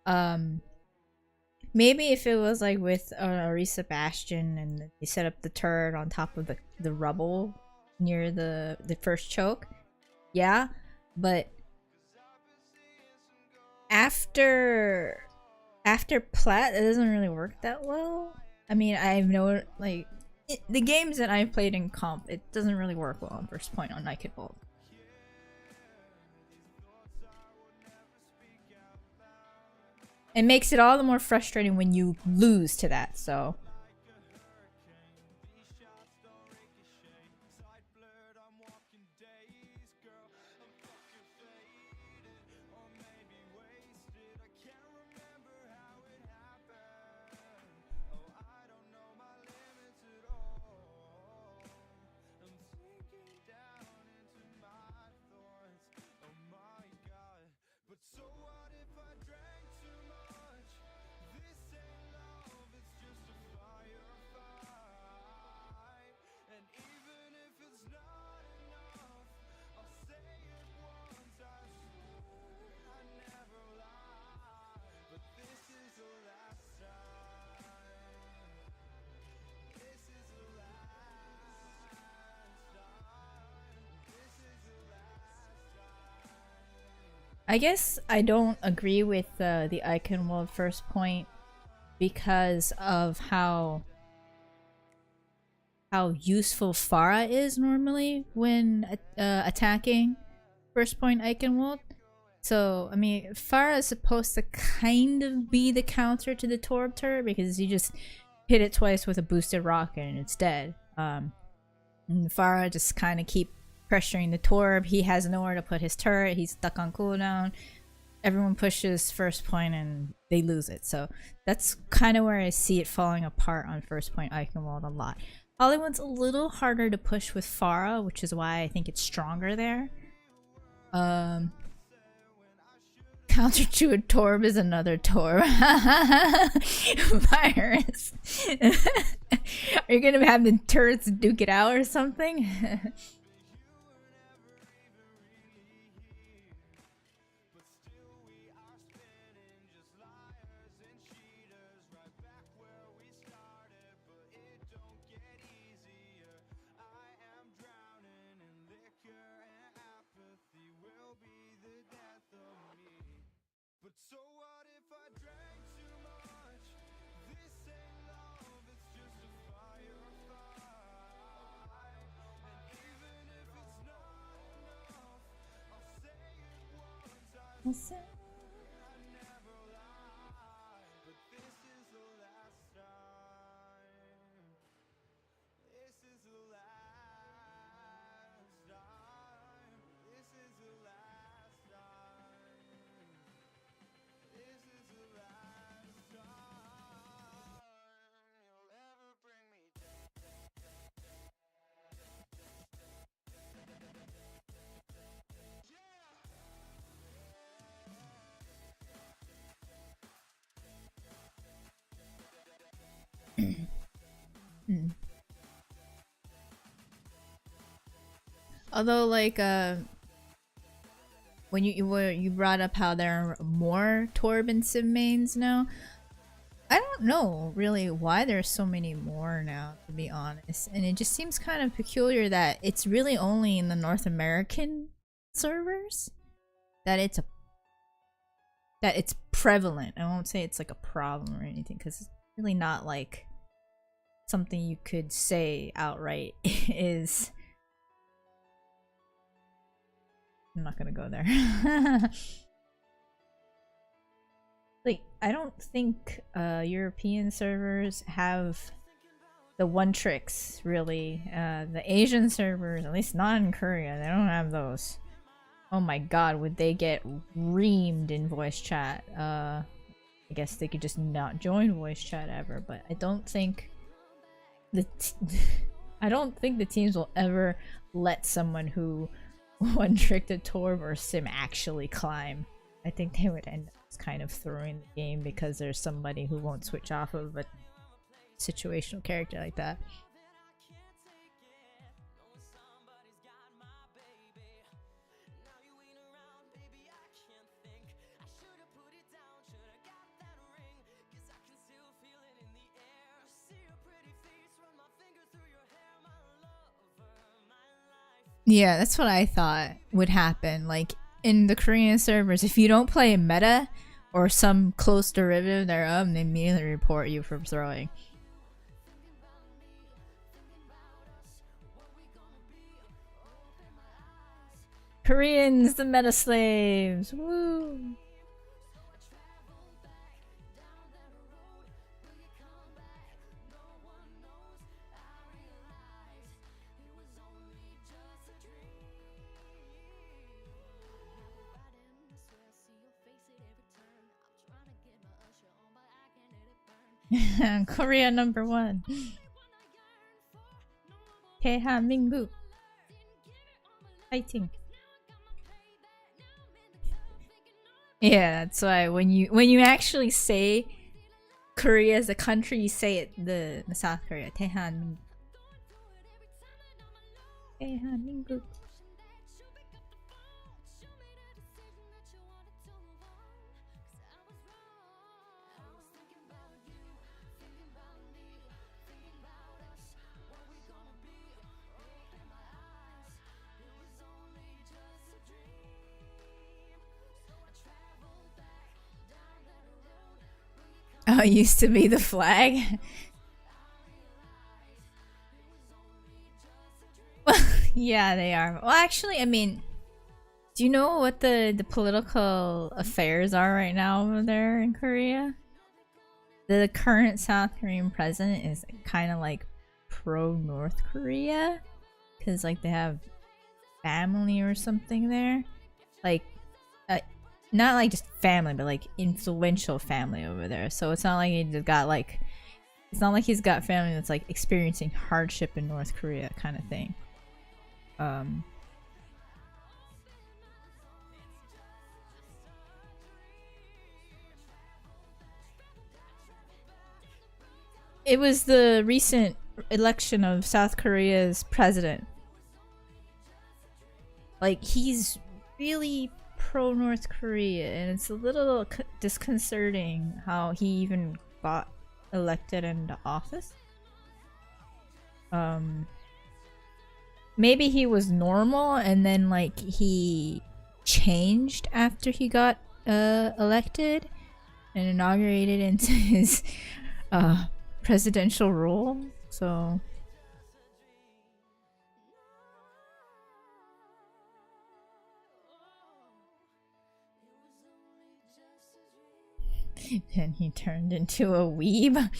Maybe if it was like with Orisa Bastion and you set up the turret on top of the rubble near the first choke. Yeah, but after plat, it doesn't really work that well. I mean, I've known, like, the games that I've played in comp, it doesn't really work well on first point on Iconworld. It makes it all the more frustrating when you lose to that, so. I guess I don't agree with the Iconworld first point because of how useful Pharah is normally when attacking first point Iconworld. So, I mean, Pharah is supposed to kind of be the counter to the Torb turret because you just hit it twice with a boosted rocket and it's dead. And Pharah just kind of keep pressuring the Torb. He has nowhere to put his turret. He's stuck on cooldown. Everyone pushes first point and they lose it. So that's kind of where I see it falling apart on first point Iconworld a lot. Hollywood's a little harder to push with Pharah, which is why I think it's stronger there. Counter to a Torb is another Torb. Virus. Are you gonna have the turrets duke it out or something? Listen. Mm. Although, like, when you brought up how there are more Torb and Sim mains now, I don't know really why there's so many more now, to be honest. And it just seems kind of peculiar that it's really only in the North American servers that it's prevalent. I won't say it's like a problem or anything, because it's really not like something you could say outright is. I'm not gonna go there. Like, I don't think European servers have the one tricks, really. The Asian servers, at least not in Korea, they don't have those. Oh my god, would they get reamed in voice chat? I guess they could just not join voice chat ever, but I don't think I don't think the teams will ever let someone who one tricked a Torb or Sim actually climb. I think they would end up kind of throwing the game because there's somebody who won't switch off of a situational character like that. Yeah, that's what I thought would happen. Like, in the Korean servers, if you don't play meta or some close derivative thereof, they immediately report you for throwing. Koreans, the meta slaves! Woo! Korea #1. 대한민국. Fighting. Yeah, that's why when you actually say Korea as a country, you say it the South Korea. 대한민국. 대한민국. Oh, it used to be the flag? Yeah, they are. Well, actually, I mean, do you know what the political affairs are right now over there in Korea? The current South Korean president is kind of like pro-North Korea. Because, like, they have family or something there. Like, not like just family, but like influential family over there. So it's not like he's got like, it's not like he's got family that's like experiencing hardship in North Korea kind of thing. It was the recent election of South Korea's president. Like, he's really pro North Korea, and it's a little disconcerting how he even got elected into office. Maybe he was normal and then like he changed after he got elected and inaugurated into his presidential role. So Then he turned into a weeb.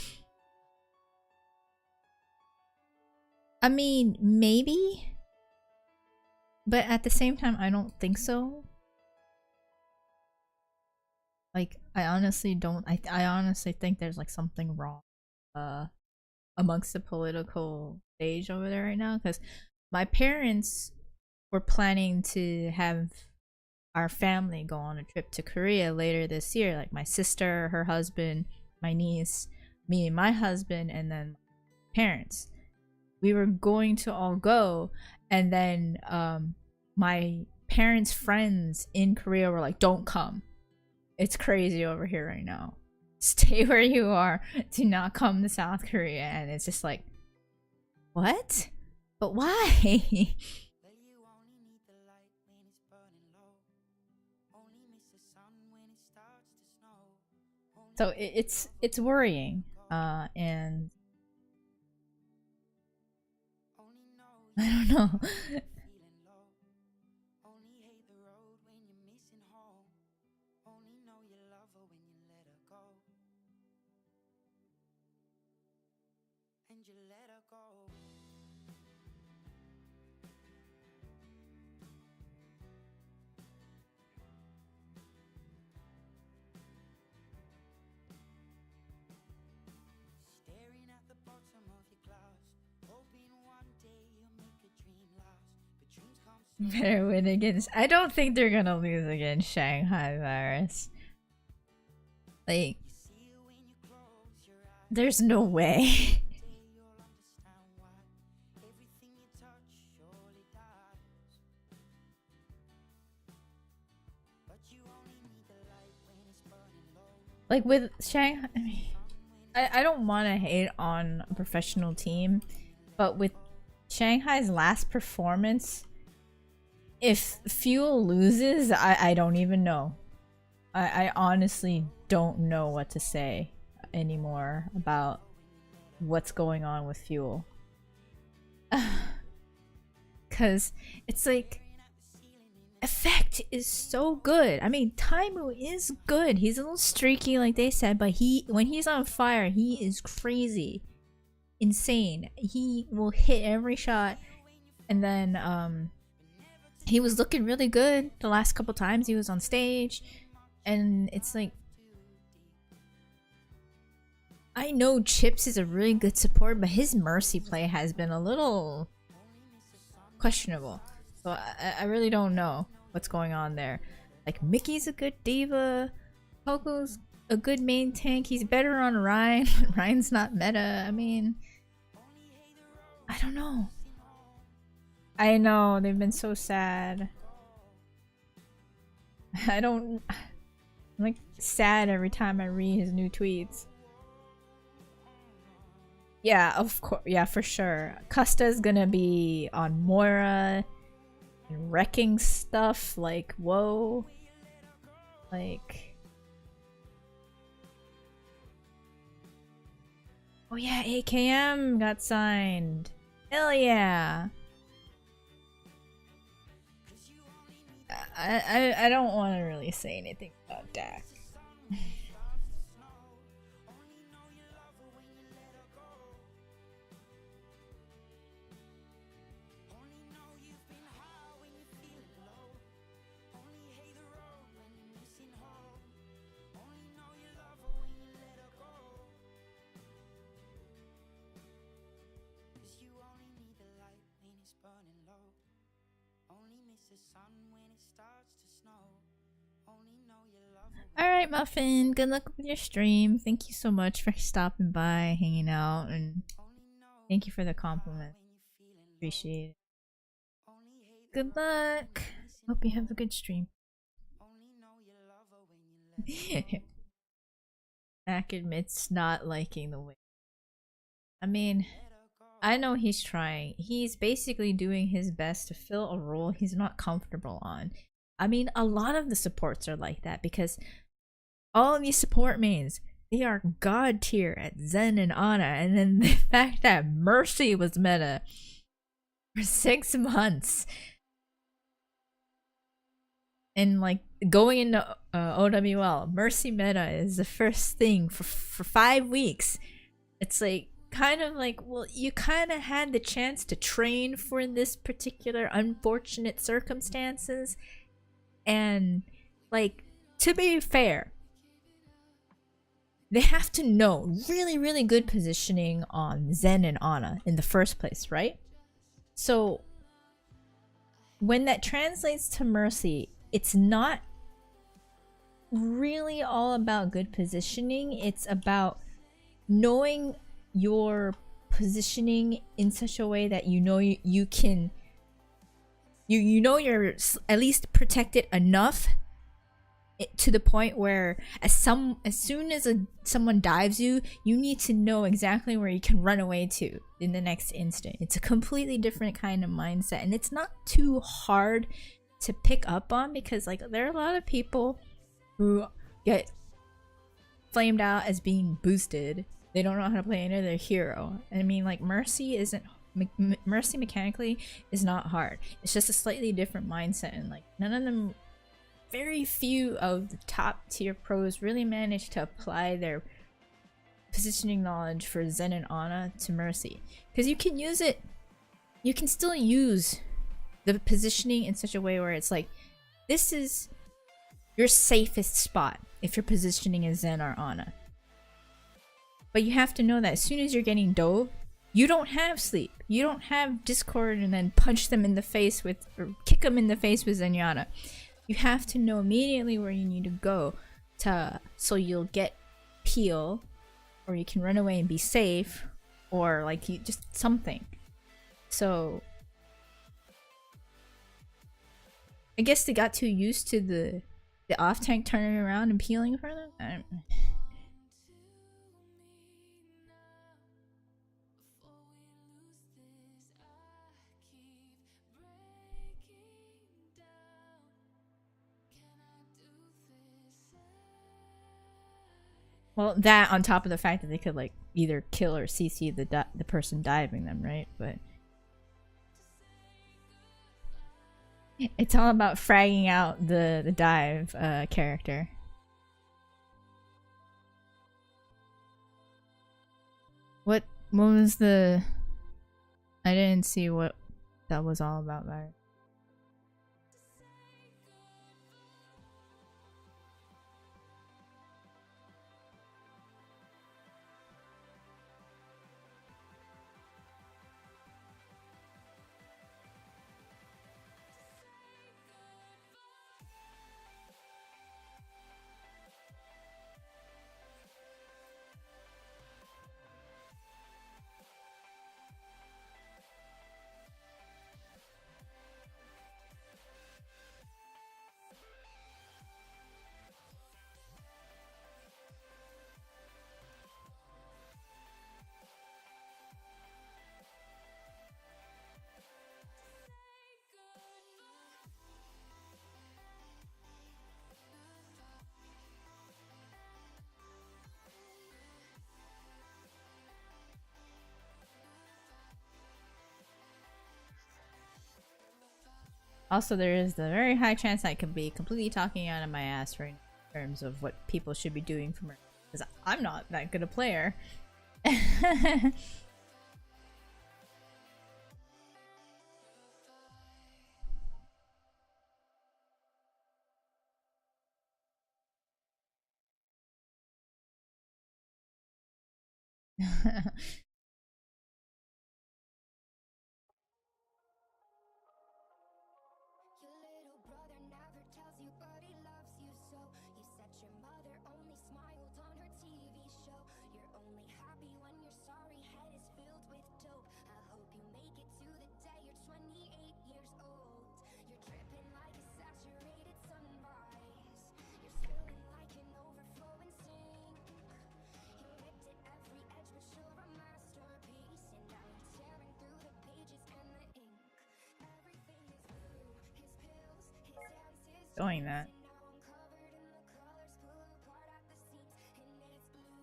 I mean, maybe. But at the same time, I don't think so. Like, I honestly don't. I honestly think there's like something wrong amongst the political stage over there right now. Because my parents were planning to have our family go on a trip to Korea later this year. Like my sister, her husband, my niece, me and my husband, and then my parents. We were going to all go, and then my parents' friends in Korea were like, "Don't come. It's crazy over here right now. Stay where you are. Do not come to South Korea." And it's just like, what? But why? Well, you only need the light when it's burning low. Only miss the sun when it starts to snow. Only So it's worrying, and only know I don't know. you're feeling low. Only hate the road when you're missing home. Only know you love her when you let her go. And you let her go. Staring at the bottom of your glass, hoping one day you'll make a dream last. But dreams come so Better win against. I don't think they're gonna lose against Shanghai Virus. Like, see you when you close your eyes. there's no way. Day you'll understand why everything you touch surely dies. But you only need the light when it's burning low. Like with Shanghai, I mean, I don't want to hate on a professional team, but with Shanghai's last performance, if Fuel loses, I don't even know. I honestly don't know what to say anymore about what's going on with Fuel. Cause it's like, Effect is so good. I mean, Taimu is good. He's a little streaky, like they said, but when he's on fire, he is crazy, insane. He will hit every shot, and then he was looking really good the last couple times he was on stage, and it's like, I know Chips is a really good support, but his Mercy play has been a little questionable. So I really don't know what's going on there. Like, Mickey's a good diva. Poco's a good main tank. He's better on Ryan. Ryan's not meta. I mean, I don't know. I know, they've been so sad. I'm like sad every time I read his new tweets. Yeah, of course. Yeah, for sure. Custa's gonna be on Moira and wrecking stuff. Like, whoa. Like, oh yeah, AKM got signed. Hell yeah. I don't want to really say anything about Dak. Alright, Muffin, good luck with your stream. Thank you so much for stopping by, hanging out, and thank you for the compliment. Appreciate it. Good luck. Hope you have a good stream. Mac admits not liking the way. I mean, I know he's trying. He's basically doing his best to fill a role he's not comfortable on. I mean, a lot of the supports are like that because all of these support mains, they are god tier at Zen and Ana, and then the fact that Mercy was meta for 6 months and like going into OWL, Mercy meta is the first thing for 5 weeks. It's like kind of like, well, you kind of had the chance to train for this particular unfortunate circumstances, and like, to be fair, they have to know really, really good positioning on Zen and Ana in the first place, right? So when that translates to Mercy, it's not really all about good positioning. It's about knowing your positioning in such a way that you know you can you know you're at least protected enough to the point where as soon as someone dives you, you need to know exactly where you can run away to in the next instant. It's a completely different kind of mindset, and it's not too hard to pick up on, because like there are a lot of people who get flamed out as being boosted. They don't know how to play any other hero. I mean, like, Mercy isn't Mercy mechanically is not hard. It's just a slightly different mindset, and like none of them, very few of the top tier pros really manage to apply their positioning knowledge for Zen and Ana to Mercy, because you can use it. You can still use the positioning in such a way where it's like, this is your safest spot if you're positioning as Zen or Ana. But you have to know that as soon as you're getting dove, you don't have sleep. You don't have Discord and then punch them in the face with, or kick them in the face with Zenyatta. You have to know immediately where you need to go so you'll get peel, or you can run away and be safe, or like you just something. So I guess they got too used to the off tank turning around and peeling for them. Well, that on top of the fact that they could like either kill or CC the person diving them, right? But it's all about fragging out the dive character. What was the? I didn't see what that was all about, Larry. Also, there is the very high chance I could be completely talking out of my ass right in terms of what people should be doing for me, because I'm not that good a player. Your little brother never tells you, but he loves you so. You said your mother only smiled on her TV show. You're only happy when your sorry head is filled with dope. I hope you make it to the day you're 28 years old. You're dripping like a saturated sunrise. You're spilling like an overflowing sink. You ripped at every edge, but you're a masterpiece. And now I'm tearing through the pages and the ink. Everything is blue. His pills, his hands, his Doing that. and now I'm covered in the colors, pull apart at the seams, and it's blue,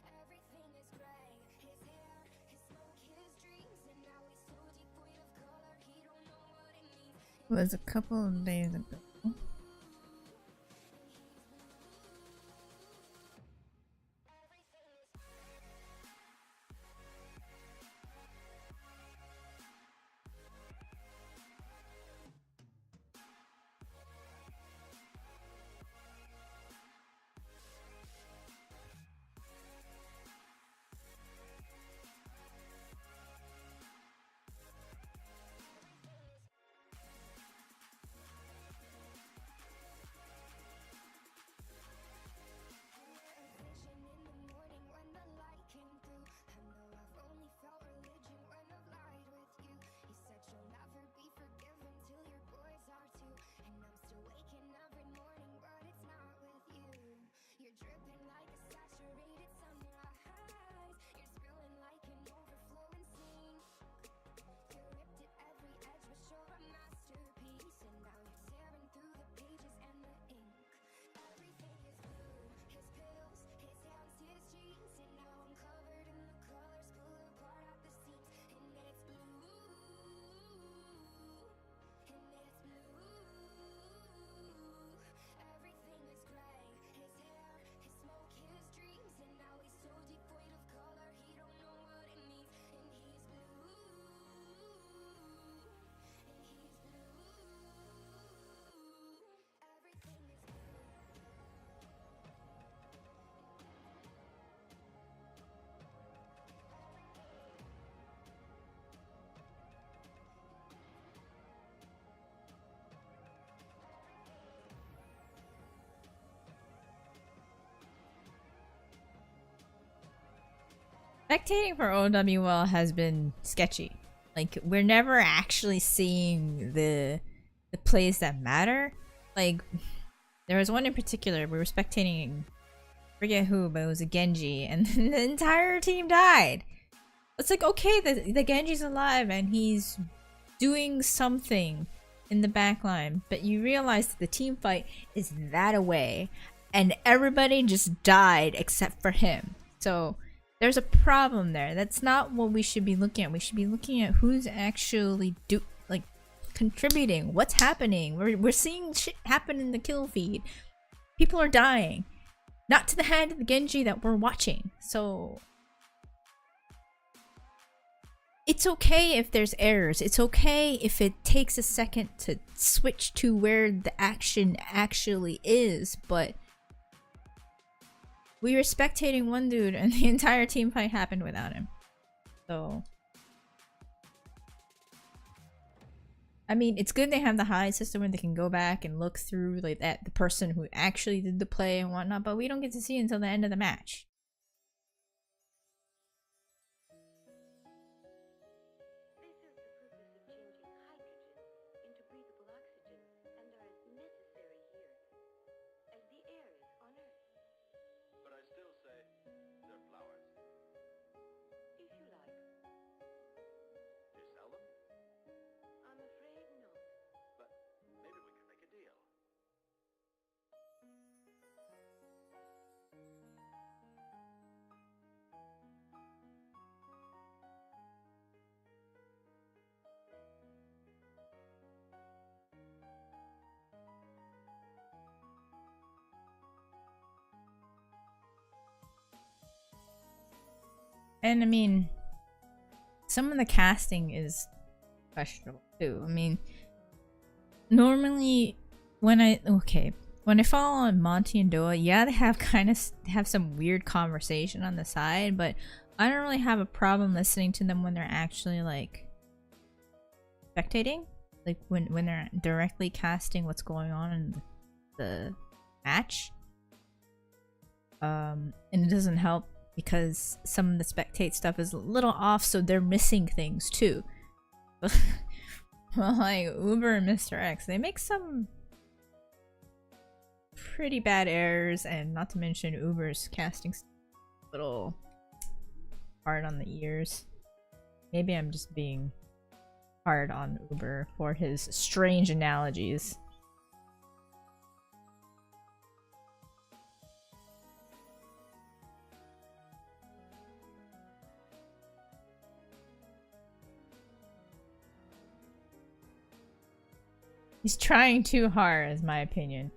Everything is gray. His hair, his smoke, his dreams, and now he's so devoid of color he was a couple of days ago. Spectating for OWL has been sketchy. Like, we're never actually seeing the plays that matter. Like, there was one in particular, we were spectating, forget who, but it was a Genji, and the entire team died. It's like, okay, the Genji's alive and he's doing something in the backline, but you realize that the team fight is that away, and everybody just died except for him. So there's a problem there. That's not what we should be looking at. We should be looking at who's actually contributing. What's happening? We're seeing shit happen in the kill feed. People are dying, not to the hand of the Genji that we're watching. So it's okay if there's errors. It's okay if it takes a second to switch to where the action actually is, but we were spectating one dude and the entire team fight happened without him. So I mean, it's good they have the hide system where they can go back and look through like at the person who actually did the play and whatnot, but we don't get to see it until the end of the match. They serve the purpose of changing hydrogen into breathable oxygen and are as necessary here as the air is on Earth. But I still say they're flowers. If you like. Do you sell them? I'm afraid not. But maybe we could make a deal. And I mean, some of the casting is questionable too. I mean, normally when I follow on Monty and Doa, yeah, they have have some weird conversation on the side, but I don't really have a problem listening to them when they're actually like spectating, like when they're directly casting what's going on in the match. And it doesn't help because some of the spectate stuff is a little off, so they're missing things too. Well, like Uber and Mr. X, they make some pretty bad errors, and not to mention Uber's casting a little hard on the ears. Maybe I'm just being hard on Uber for his strange analogies. He's trying too hard, is my opinion.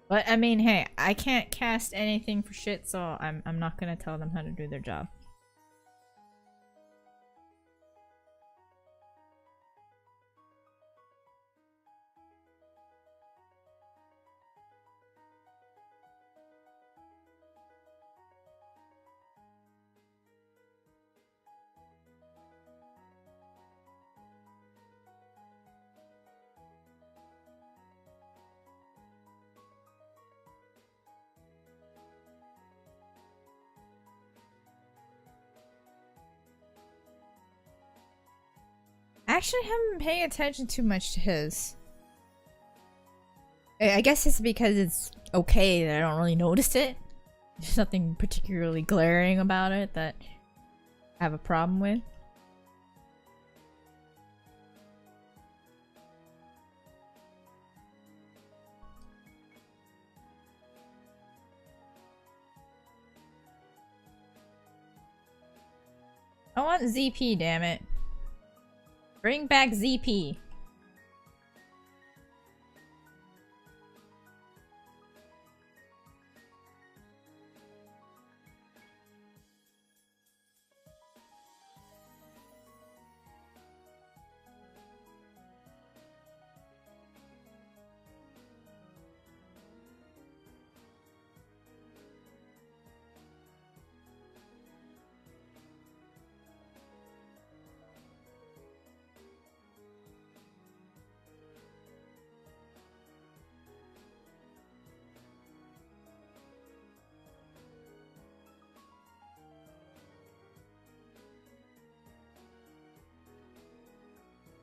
But I mean, hey, I can't cast anything for shit, so I'm not gonna tell them how to do their job. I actually haven't been paying attention too much to his. I guess it's because it's okay that I don't really notice it. There's nothing particularly glaring about it that I have a problem with. I want ZP, damn it. Bring back ZP.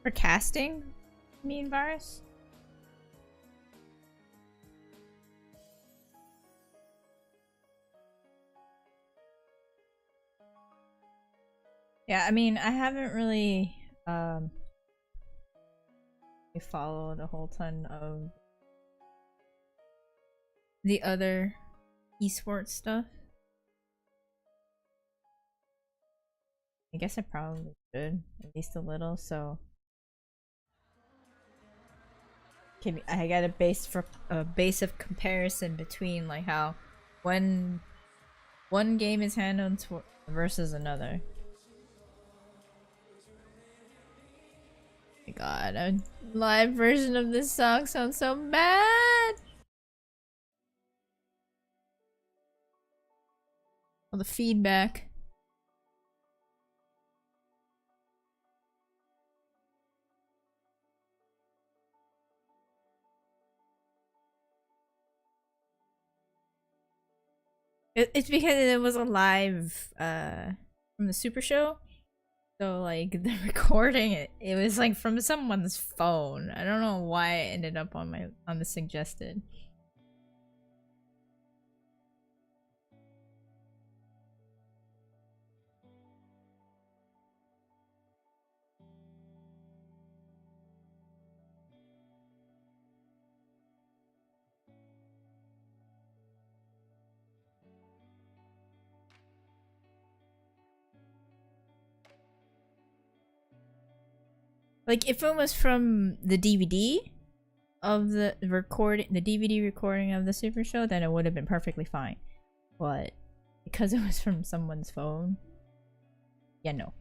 For casting? You mean, Virus? Yeah, I mean, I haven't really followed a whole ton of the other esports stuff. I guess I probably should, at least a little, so I got a base of comparison between like how one game is handled versus another. Oh my god, a live version of this song sounds so bad. All the feedback. It's because it was a live from the Super Show. So like the recording it was like from someone's phone. I don't know why it ended up on the suggested. Like if it was from the DVD of the DVD recording of the Super Show, then it would have been perfectly fine. But because it was from someone's phone, yeah, no.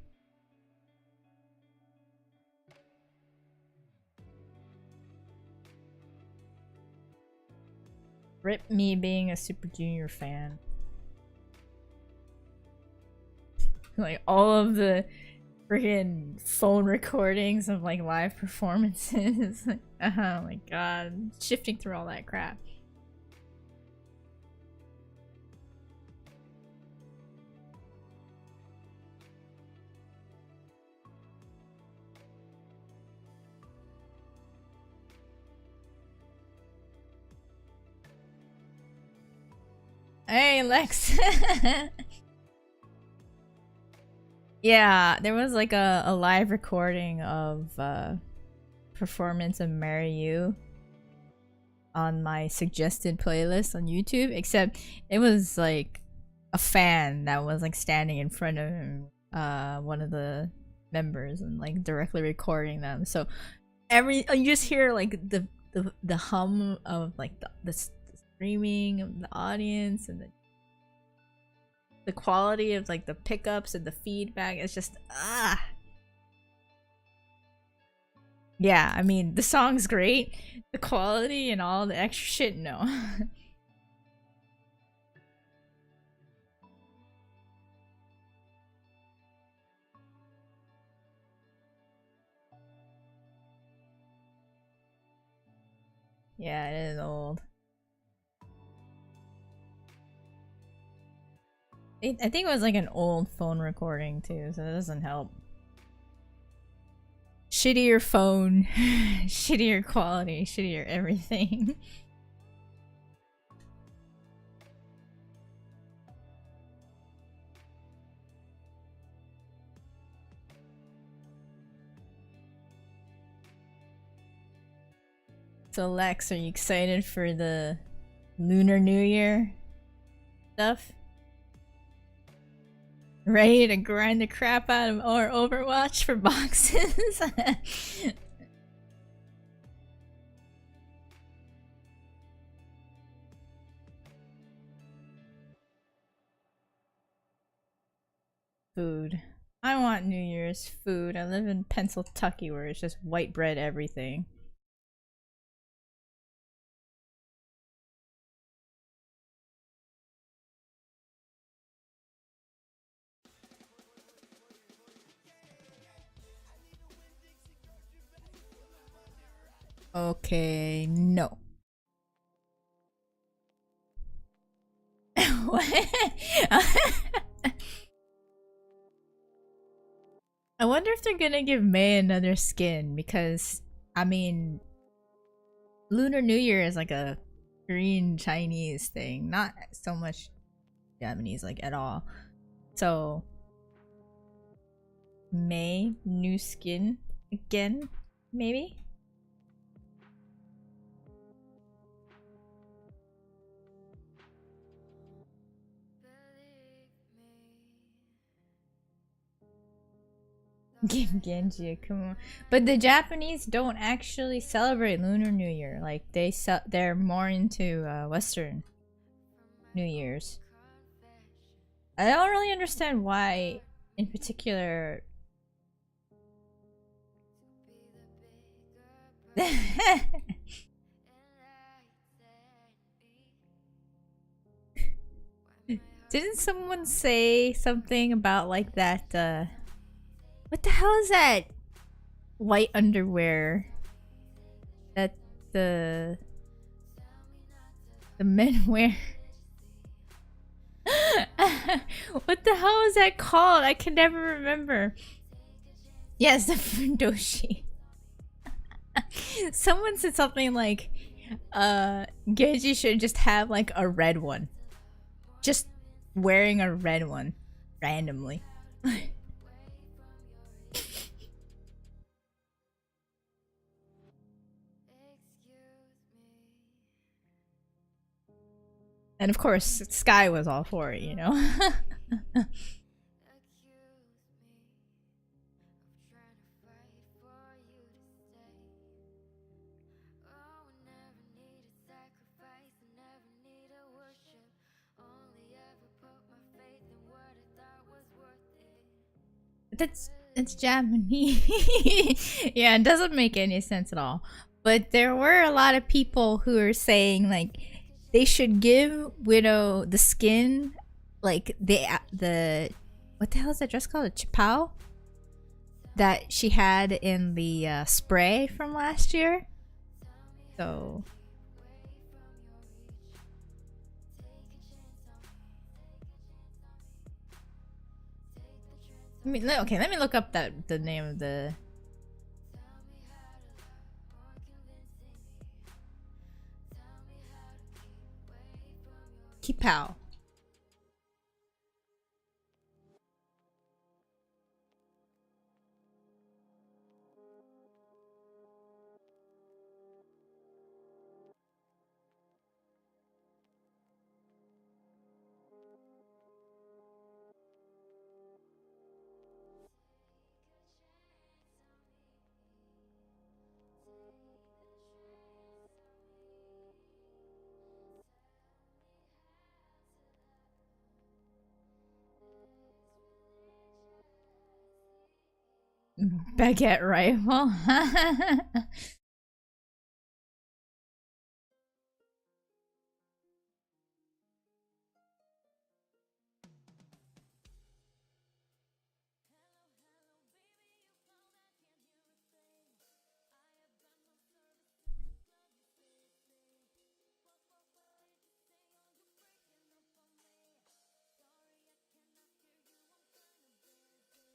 Rip me being a Super Junior fan. Like all of the freaking phone recordings of like live performances. Oh my god, shifting through all that crap. Hey Lex. Yeah, there was like a live recording of performance of Marry You on my suggested playlist on YouTube, except it was like a fan that was like standing in front of him, one of the members and like directly recording them. So you just hear like the hum of like the screaming of the audience and the quality of like the pickups and the feedback. It's just yeah, I mean the song's great. The quality and all the extra shit, no. Yeah, it is old. I think it was like an old phone recording too, so that doesn't help. Shittier phone, shittier quality, shittier everything. So Lex, are you excited for the Lunar New Year stuff? Ready to grind the crap out of or Overwatch for boxes? Food. I want New Year's food. I live in Pennsylvania where it's just white bread everything. Okay, no. What? I wonder if they're gonna give May another skin because, I mean, Lunar New Year is like a Korean Chinese thing, not so much Japanese like at all. So, May, new skin again, maybe? Genji, come on. But the Japanese don't actually celebrate Lunar New Year. Like they're more into Western New Year's. I don't really understand why, in particular. Didn't someone say something about like that? What the hell is that? White underwear that the men wear. What the hell is that called? I can never remember. Yes, the fundoshi. Someone said something like, Genji should just have like a red one. Just wearing a red one randomly. And of course, Sky was all for it, you know? It's Japanese. Yeah, it doesn't make any sense at all. But there were a lot of people who are saying like they should give Widow the skin, like the what the hell is that dress called? A chipao that she had in the spray from last year. So okay, let me look up the name of the Kipao. Baguette rifle.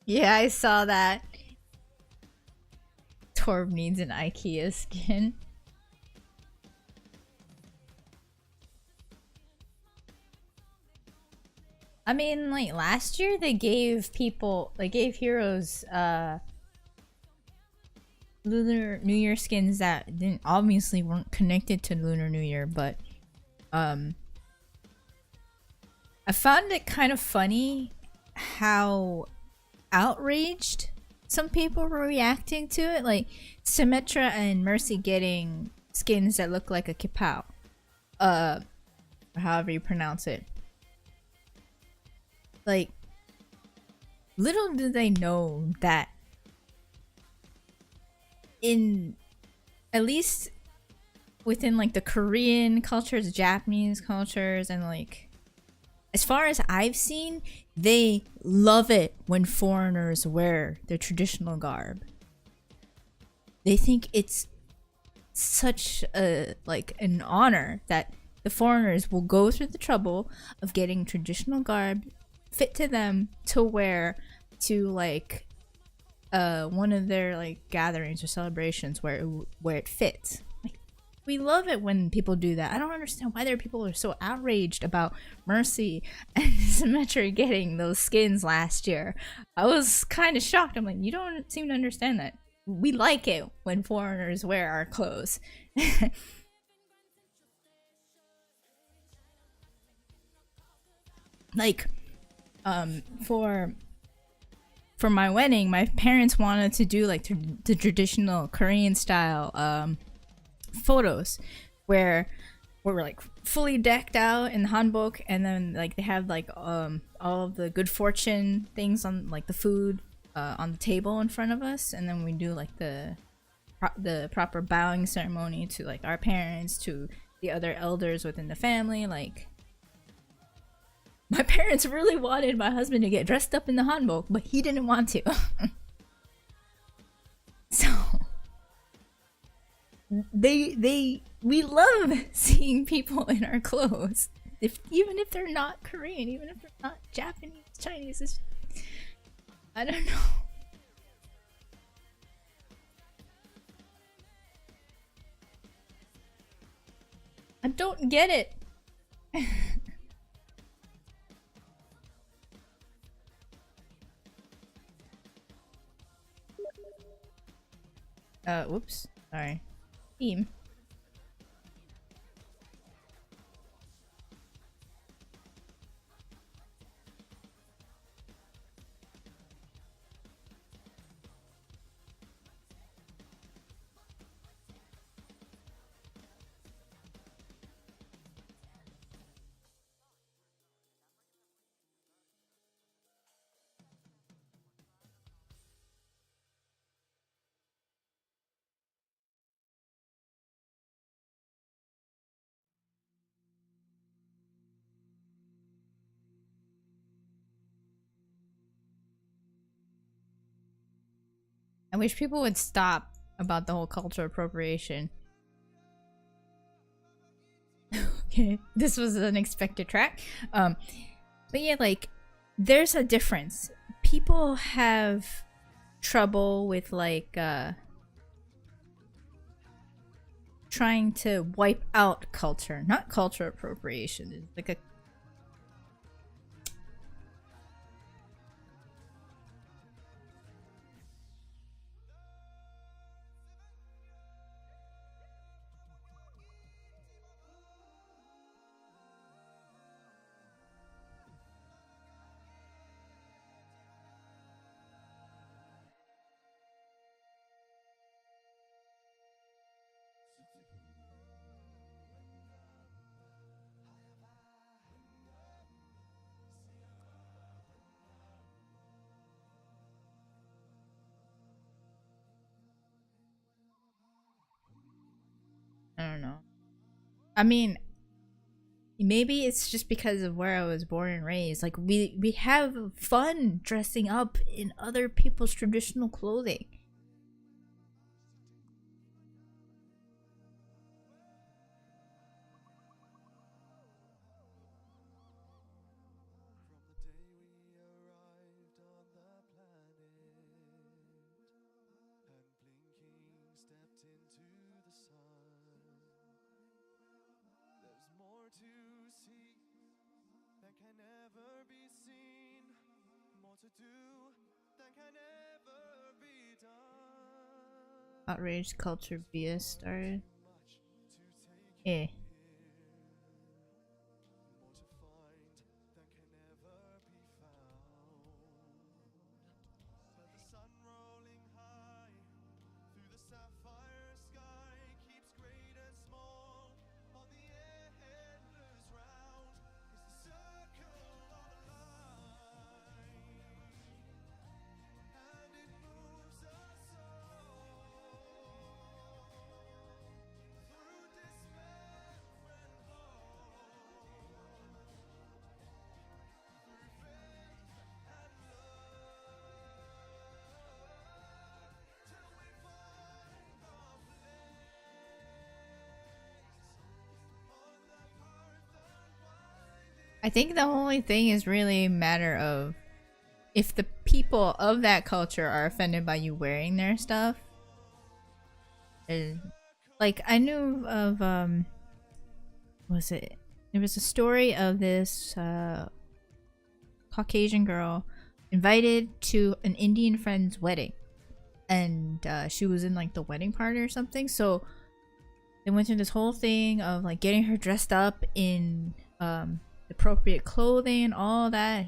Yeah, I saw that. Torb needs an IKEA skin. I mean, like last year they gave heroes Lunar New Year skins that didn't obviously weren't connected to Lunar New Year, but I found it kind of funny how outraged some people were reacting to it, like Symmetra and Mercy getting skins that look like a Kipao, or however you pronounce it. Like, little do they know that in, at least within like the Korean cultures, Japanese cultures, and like as far as I've seen, they love it when foreigners wear their traditional garb. They think it's such a an honor that the foreigners will go through the trouble of getting traditional garb fit to them to wear to like one of their like gatherings or celebrations where it fits. Like, we love it when people do that. I don't understand why there are people who are so outraged about Mercy and Symmetry getting those skins last year. I was kind of shocked. I'm like, you don't seem to understand that. We like it when foreigners wear our clothes. Like, for my wedding, my parents wanted to do like the traditional Korean style photos where we're like fully decked out in hanbok, and then like they have like all of the good fortune things on like the food on the table in front of us, and then we do like the proper bowing ceremony to like our parents, to the other elders within the family. Like, my parents really wanted my husband to get dressed up in the hanbok, but he didn't want to. So we love seeing people in our clothes, even if they're not Korean, even if they're not Japanese, Chinese. I don't know. I don't get it. Whoops. Sorry. Team. I wish people would stop about the whole cultural appropriation. Okay, this was an unexpected track. But yeah, like, there's a difference. People have trouble with like trying to wipe out culture, not cultural appropriation. It's like a I don't know. I mean, maybe it's just because of where I was born and raised. Like we have fun dressing up in other people's traditional clothing. Outrage culture BS started. Eh. I think the only thing is really a matter of if the people of that culture are offended by you wearing their stuff. Like I knew of was it? There was a story of this Caucasian girl invited to an Indian friend's wedding, and she was in like the wedding party or something. So they went through this whole thing of like getting her dressed up in appropriate clothing, all that.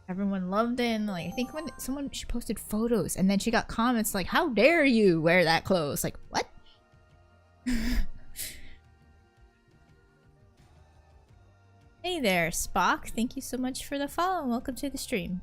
Everyone loved it, and like I think when she posted photos, and then she got comments like, "How dare you wear that clothes?" Like what? Hey there, Spock. Thank you so much for the follow and welcome to the stream.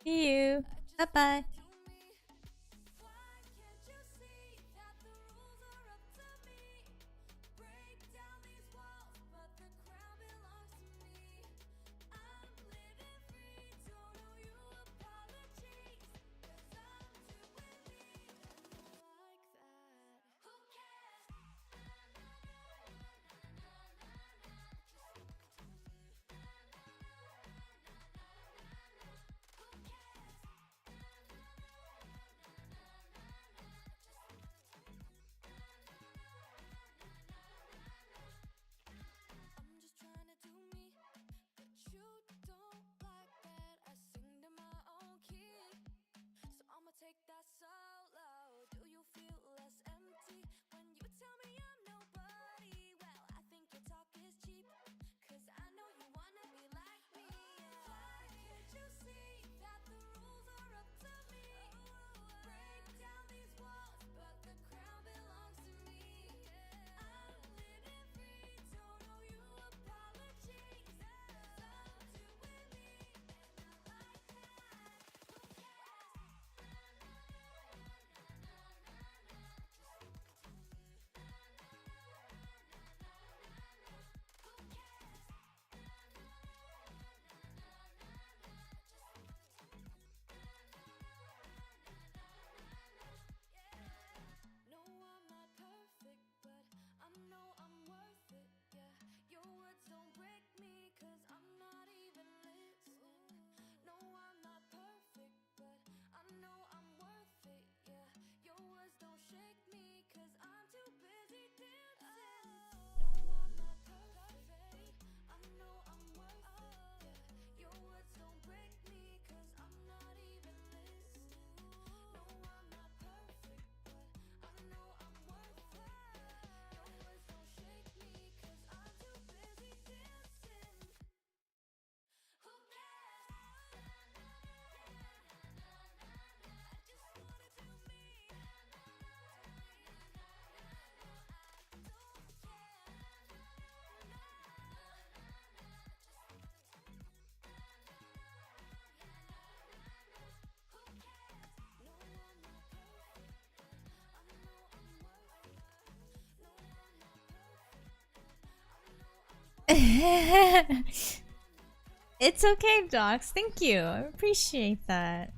See you. Bye bye. I'm just trying to do me, but you don't like that I sing to my own key. So I'ma take that solo. Do you feel less empty when you tell me I'm nobody? Well, I think your talk is cheap, 'cause I know you wanna be like me. Why can't you see that the rules are up to me? Break down these walls, but the crown belongs to me. I'm living free, don't owe you apologies. 'Cause I'm doing me, and I like that. Who cares? No, I'm not perfect, but I know I'm worth it, yeah. Your words don't break me, 'cause I'm not even listening. No, I'm not perfect, but I know I'm worth it, yeah. Your words don't shake me, 'cause I'm too busy dancing. No, I'm not perfect, I know I'm worth it, yeah. Your words don't break me, 'cause I'm not even listening. No, I'm not perfect, but I know I'm worth it. Your words don't shake me, 'cause I'm too busy dancing. Who cares? I just wanna do me. It's okay, Docs. Thank you. I appreciate that.